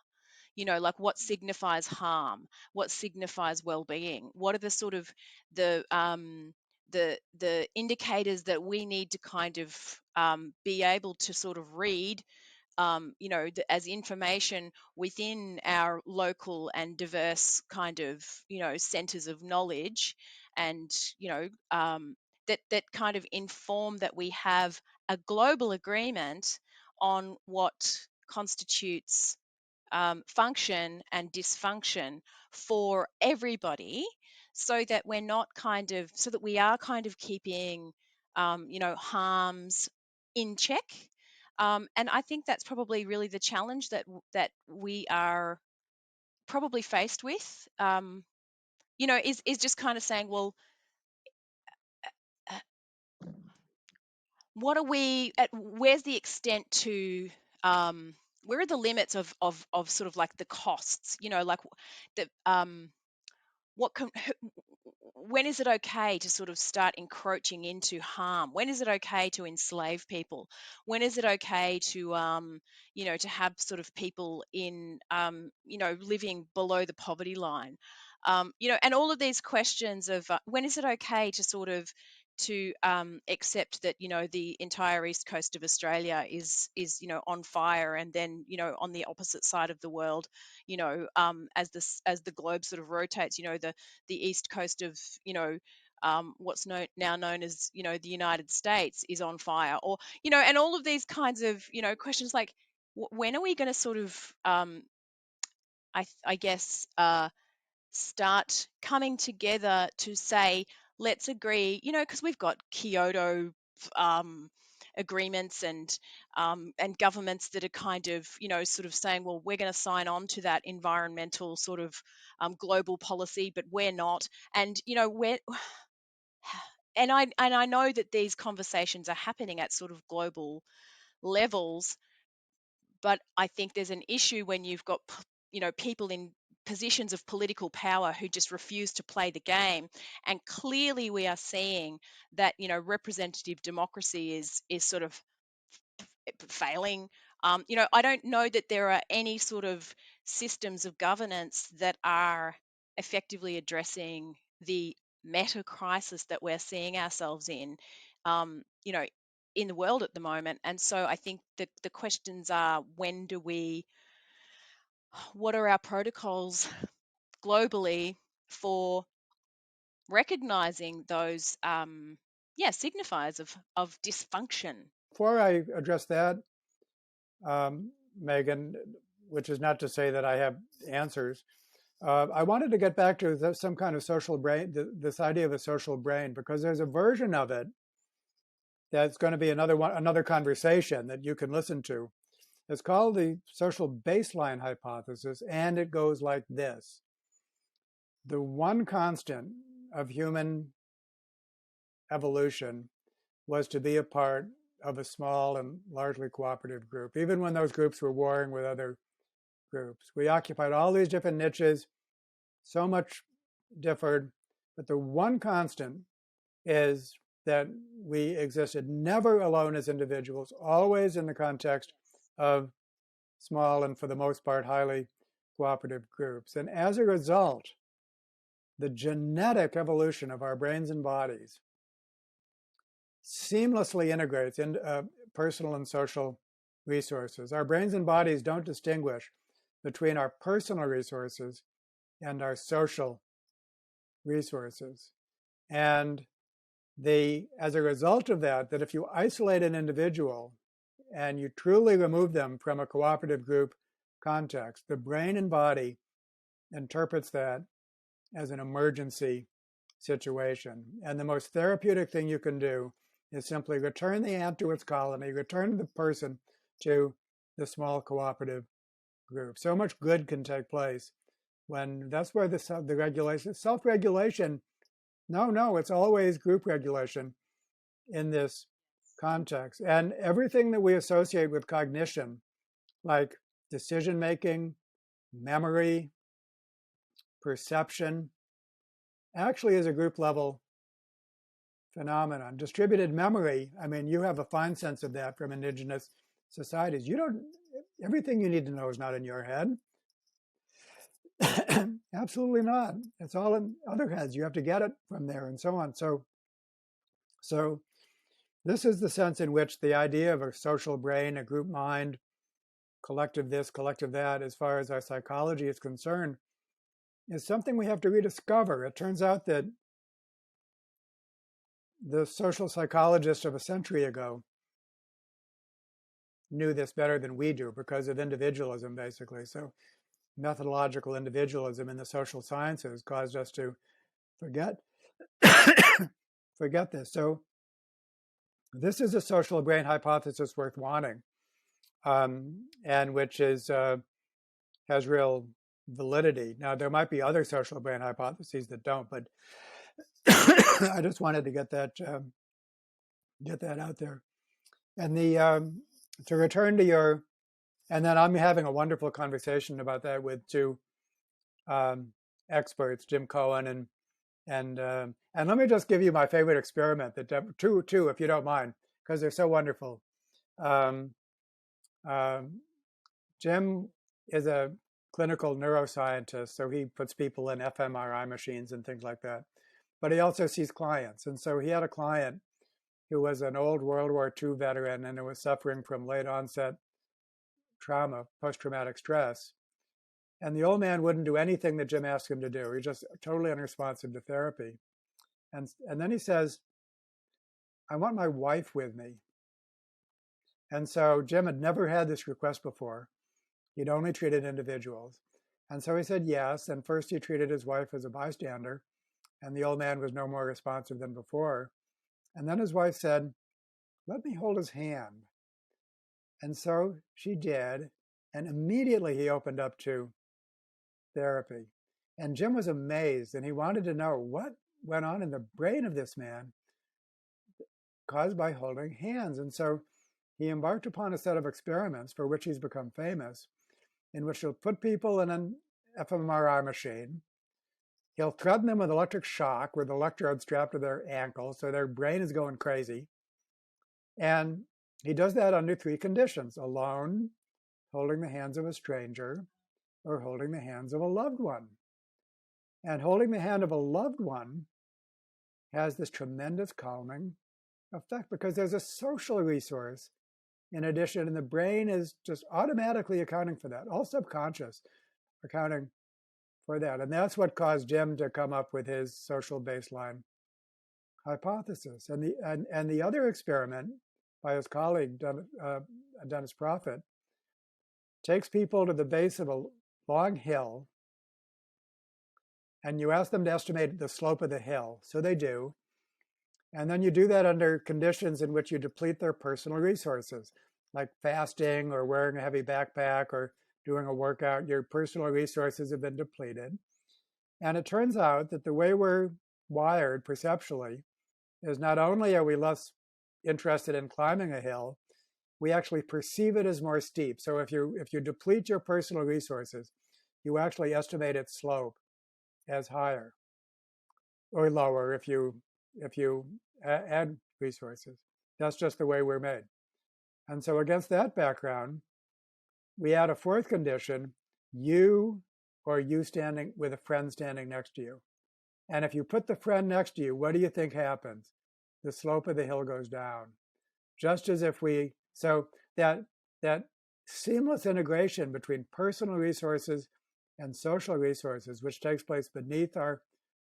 like what signifies harm, what signifies well-being, what are the sort of the indicators that we need to kind of be able to sort of read, as information within our local and diverse kind of, centers of knowledge, and, that kind of inform that we have a global agreement on what constitutes function and dysfunction for everybody, so that we're not so that we are kind of keeping, harms in check. And I think that's probably really the challenge that we are probably faced with, is just kind of saying, well, what are we at? Where's the extent to, where are the limits of sort of like the costs? Like the what can, when is it okay to sort of start encroaching into harm? When is it okay to enslave people? When is it okay to, to have sort of people in, living below the poverty line? And all of these questions of, when is it okay to sort of to accept that, the entire east coast of Australia is on fire, and then, on the opposite side of the world, as the globe sort of rotates, the east coast of, what's now known as, the United States is on fire, or, and all of these kinds of, questions like, when are we going to sort of, I guess, start coming together to say, let's agree, because we've got Kyoto agreements, and governments that are kind of, sort of saying, well, we're going to sign on to that environmental sort of global policy, but we're not. And, we're and I know that these conversations are happening at sort of global levels, but I think there's an issue when you've got, people in positions of political power who just refuse to play the game. And clearly we are seeing that, representative democracy is sort of failing. I don't know that there are any sort of systems of governance that are effectively addressing the meta crisis that we're seeing ourselves in, in the world at the moment. And so I think that the questions are, what are our protocols globally for recognizing those, signifiers of dysfunction? Before I address that, Megan, which is not to say that I have answers, I wanted to get back to some kind of social brain, this idea of a social brain, because there's a version of it that's going to be another conversation that you can listen to. It's called the social baseline hypothesis, and it goes like this. The one constant of human evolution was to be a part of a small and largely cooperative group, even when those groups were warring with other groups. We occupied all these different niches, so much differed, but the one constant is that we existed never alone as individuals, always in the context of small and, for the most part, highly cooperative groups. And as a result, the genetic evolution of our brains and bodies seamlessly integrates into personal and social resources. Our brains and bodies don't distinguish between our personal resources and our social resources. And as a result of that if you isolate an individual and you truly remove them from a cooperative group context, the brain and body interprets that as an emergency situation. And the most therapeutic thing you can do is simply return the ant to its colony, return the person to the small cooperative group. So much good can take place when that's where the regulation, self-regulation, no, it's always group regulation in this context. And everything that we associate with cognition, like decision-making, memory, perception, actually is a group level phenomenon. Distributed memory, I mean, you have a fine sense of that from indigenous societies. Everything you need to know is not in your head. Absolutely not. It's all in other heads. You have to get it from there and so on. So this is the sense in which the idea of a social brain, a group mind, collective this, collective that, as far as our psychology is concerned, is something we have to rediscover. It turns out that the social psychologists of a century ago knew this better than we do because of individualism, basically. So methodological individualism in the social sciences caused us to forget forget this. So this is a social brain hypothesis worth wanting, and which is has real validity. Now there might be other social brain hypotheses that don't, but I just wanted to get that out there. And the to return to your, and then I'm having a wonderful conversation about that with two experts, Jim Cohen and let me just give you my favorite experiment that two if you don't mind, because they're so wonderful. Jim is a clinical neuroscientist, so he puts people in fMRI machines and things like that. But he also sees clients, and so he had a client who was an old World War II veteran and who was suffering from late onset trauma, post-traumatic stress. And the old man wouldn't do anything that Jim asked him to do. He's just totally unresponsive to therapy. And then he says, I want my wife with me. And so Jim had never had this request before. He'd only treated individuals. And so he said yes. And first he treated his wife as a bystander. And the old man was no more responsive than before. And then his wife said, let me hold his hand. And so she did. And immediately he opened up to therapy. And Jim was amazed, and he wanted to know what went on in the brain of this man caused by holding hands. And so he embarked upon a set of experiments for which he's become famous, in which he'll put people in an fMRI machine. He'll threaten them with electric shock with electrodes strapped to their ankle, so their brain is going crazy. And he does that under three conditions: alone, holding the hands of a stranger, or holding the hands of a loved one. And holding the hand of a loved one has this tremendous calming effect because there's a social resource in addition, and the brain is just automatically accounting for that, all subconscious accounting for that. And that's what caused Jim to come up with his social baseline hypothesis. And the other experiment by his colleague, Dennis Profit, takes people to the base of a long hill, and you ask them to estimate the slope of the hill. So they do. And then you do that under conditions in which you deplete their personal resources, like fasting or wearing a heavy backpack or doing a workout. Your personal resources have been depleted. And it turns out that the way we're wired perceptually is not only are we less interested in climbing a hill, we actually perceive it as more steep. So if you deplete your personal resources, you actually estimate its slope as higher or lower if you add resources. That's just the way we're made. And so against that background, we add a fourth condition: you standing with a friend standing next to you. And if you put the friend next to you, what do you think happens? The slope of the hill goes down. Just as if so that seamless integration between personal resources and social resources, which takes place beneath our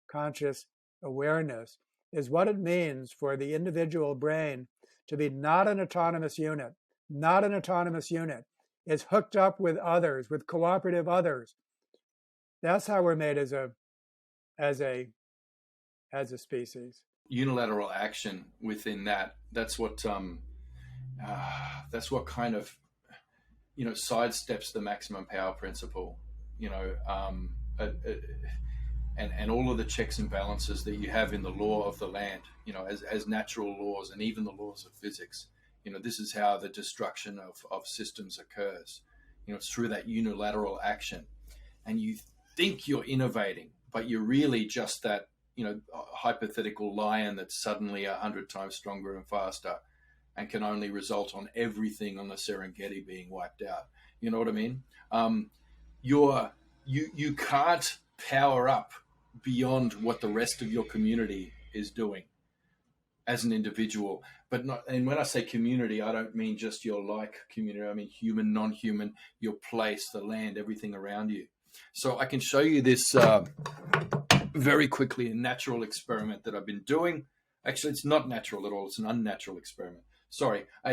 conscious awareness, is what it means for the individual brain to be not an autonomous unit. Not an autonomous unit. It's hooked up with others, with cooperative others. That's how we're made as a species. Unilateral action within that. That's what kind of sidesteps the maximum power principle. And all of the checks and balances that you have in the law of the land, as natural laws and even the laws of physics. This is how the destruction of systems occurs. It's through that unilateral action. And you think you're innovating, but you're really just that, hypothetical lion that's suddenly 100 times stronger and faster and can only result on everything on the Serengeti being wiped out. You know what I mean? Your you can't power up beyond what the rest of your community is doing as an individual. But not, and when I say community, I don't mean just your like community. I mean human, non-human, your place, the land, everything around you. So I can show you this very quickly, a natural experiment that I've been doing. Actually, it's not natural at all. It's an unnatural experiment. Sorry, but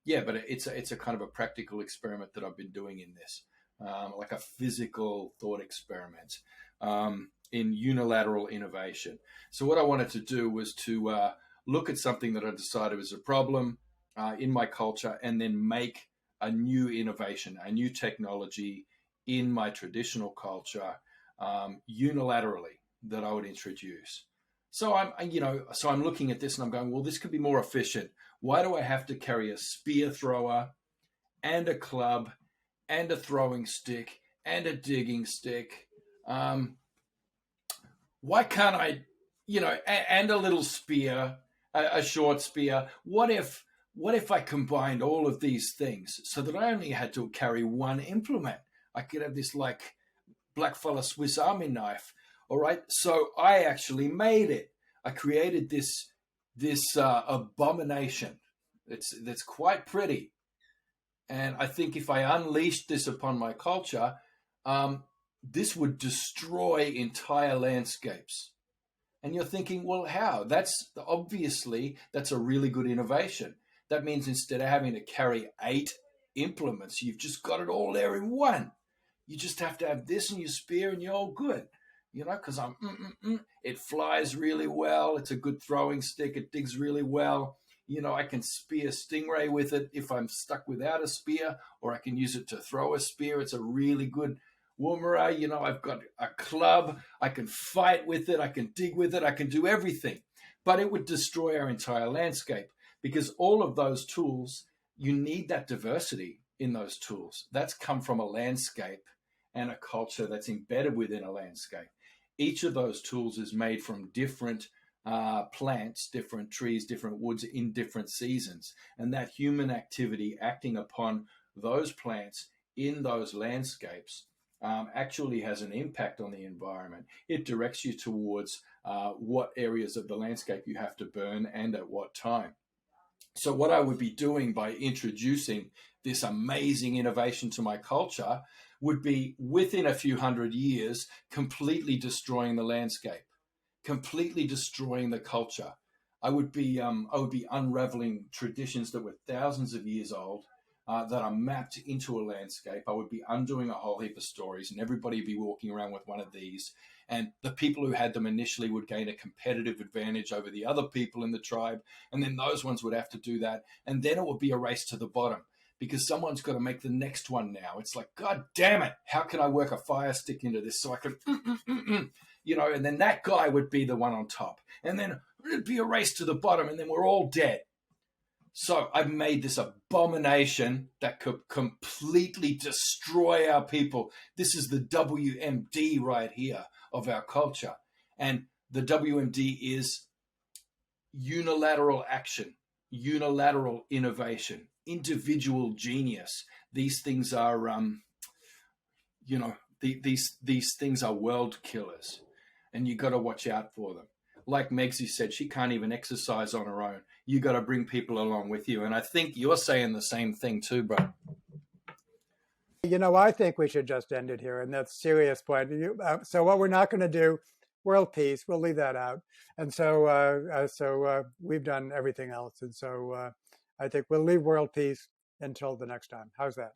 it's a kind of a practical experiment that I've been doing in this, like a physical thought experiment in unilateral innovation. So what I wanted to do was to look at something that I decided was a problem in my culture, and then make a new innovation, a new technology in my traditional culture unilaterally that I would introduce. So I'm looking at this and I'm going, well, this could be more efficient. Why do I have to carry a spear thrower and a club and a throwing stick and a digging stick? Why can't I, and a little spear, a short spear? What if I combined all of these things so that I only had to carry one implement? I could have this like blackfella Swiss Army knife. All right. So I actually made it. I created this abomination. That's quite pretty. And I think if I unleashed this upon my culture, this would destroy entire landscapes. And you're thinking, well, how? That's a really good innovation. That means instead of having to carry 8 implements, you've just got it all there in one. You just have to have this and your spear and you're all good. Because it flies really well. It's a good throwing stick. It digs really well. I can spear stingray with it if I'm stuck without a spear, or I can use it to throw a spear. It's a really good woomera. I've got a club. I can fight with it. I can dig with it. I can do everything. But it would destroy our entire landscape, because all of those tools, you need that diversity in those tools. That's come from a landscape and a culture that's embedded within a landscape. Each of those tools is made from different plants, different trees, different woods in different seasons. And that human activity acting upon those plants in those landscapes actually has an impact on the environment. It directs you towards what areas of the landscape you have to burn and at what time. So what I would be doing by introducing this amazing innovation to my culture would be, within a few hundred years, completely destroying the landscape, completely destroying the culture. I would be unraveling traditions that were thousands of years old, that are mapped into a landscape. I would be undoing a whole heap of stories, and everybody would be walking around with one of these. And the people who had them initially would gain a competitive advantage over the other people in the tribe. And then those ones would have to do that. And then it would be a race to the bottom, because someone's got to make the next one now. It's like, God damn it, how can I work a fire stick into this so I can, and then that guy would be the one on top. And then it'd be a race to the bottom, and then we're all dead. So I've made this abomination that could completely destroy our people. This is the WMD right here of our culture. And the WMD is unilateral action, unilateral innovation, individual genius. These things are, these things are world killers, and you got to watch out for them. Like Megsy said, she can't even exercise on her own. You got to bring people along with you. And I think you're saying the same thing too, bro. I think we should just end it here. And that's a serious point. So what we're not going to do, world peace, we'll leave that out. And so we've done everything else. And so I think we'll leave world peace until the next time. How's that?